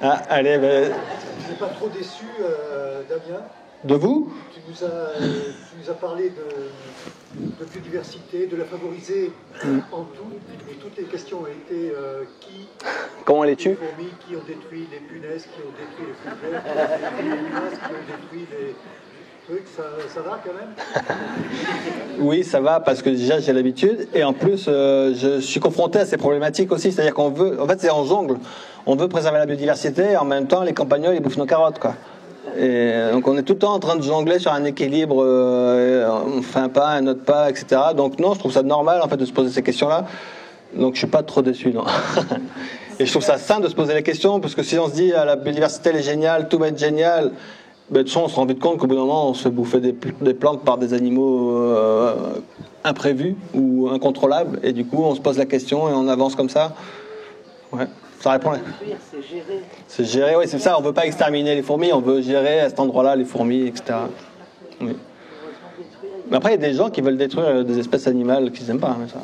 Ah, allez, ben... Tu n'es pas trop déçu, Damien? De vous? Tu nous as parlé de biodiversité, de la favoriser en tout, et toutes les questions ont été comment on les tue? Les fourmis, qui ont détruit les punaises, qui ont détruit les fougères, qui ont détruit les limaces, qui ont détruit les trucs, ça va quand même? Oui, ça va, parce que déjà j'ai l'habitude, et en plus je suis confronté à ces problématiques aussi, c'est-à-dire qu'on veut, en fait c'est en jongle, on veut préserver la biodiversité, et en même temps les campagnols ils bouffent nos carottes quoi. Et donc on est tout le temps en train de jongler sur un équilibre, on fait un pas, un autre pas, etc. Donc non, je trouve ça normal en fait de se poser ces questions-là. Donc je suis pas trop déçu, non. Et je trouve ça sain de se poser les questions, parce que si on se dit la biodiversité elle est géniale, tout va être génial, ben, de toute façon on se rend vite compte qu'au bout d'un moment on se fait bouffer des plantes par des animaux imprévus ou incontrôlables, et du coup on se pose la question et on avance comme ça. Ouais. Ça répond. C'est géré. C'est géré, oui, c'est ça. On veut pas exterminer les fourmis, on veut gérer à cet endroit-là les fourmis, etc. Oui. Mais après, il y a des gens qui veulent détruire des espèces animales qu'ils n'aiment pas. Mais ça,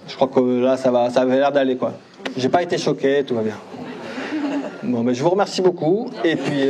je crois que là, ça avait l'air d'aller, quoi. J'ai pas été choqué, tout va bien. Bon, mais je vous remercie beaucoup. Et puis.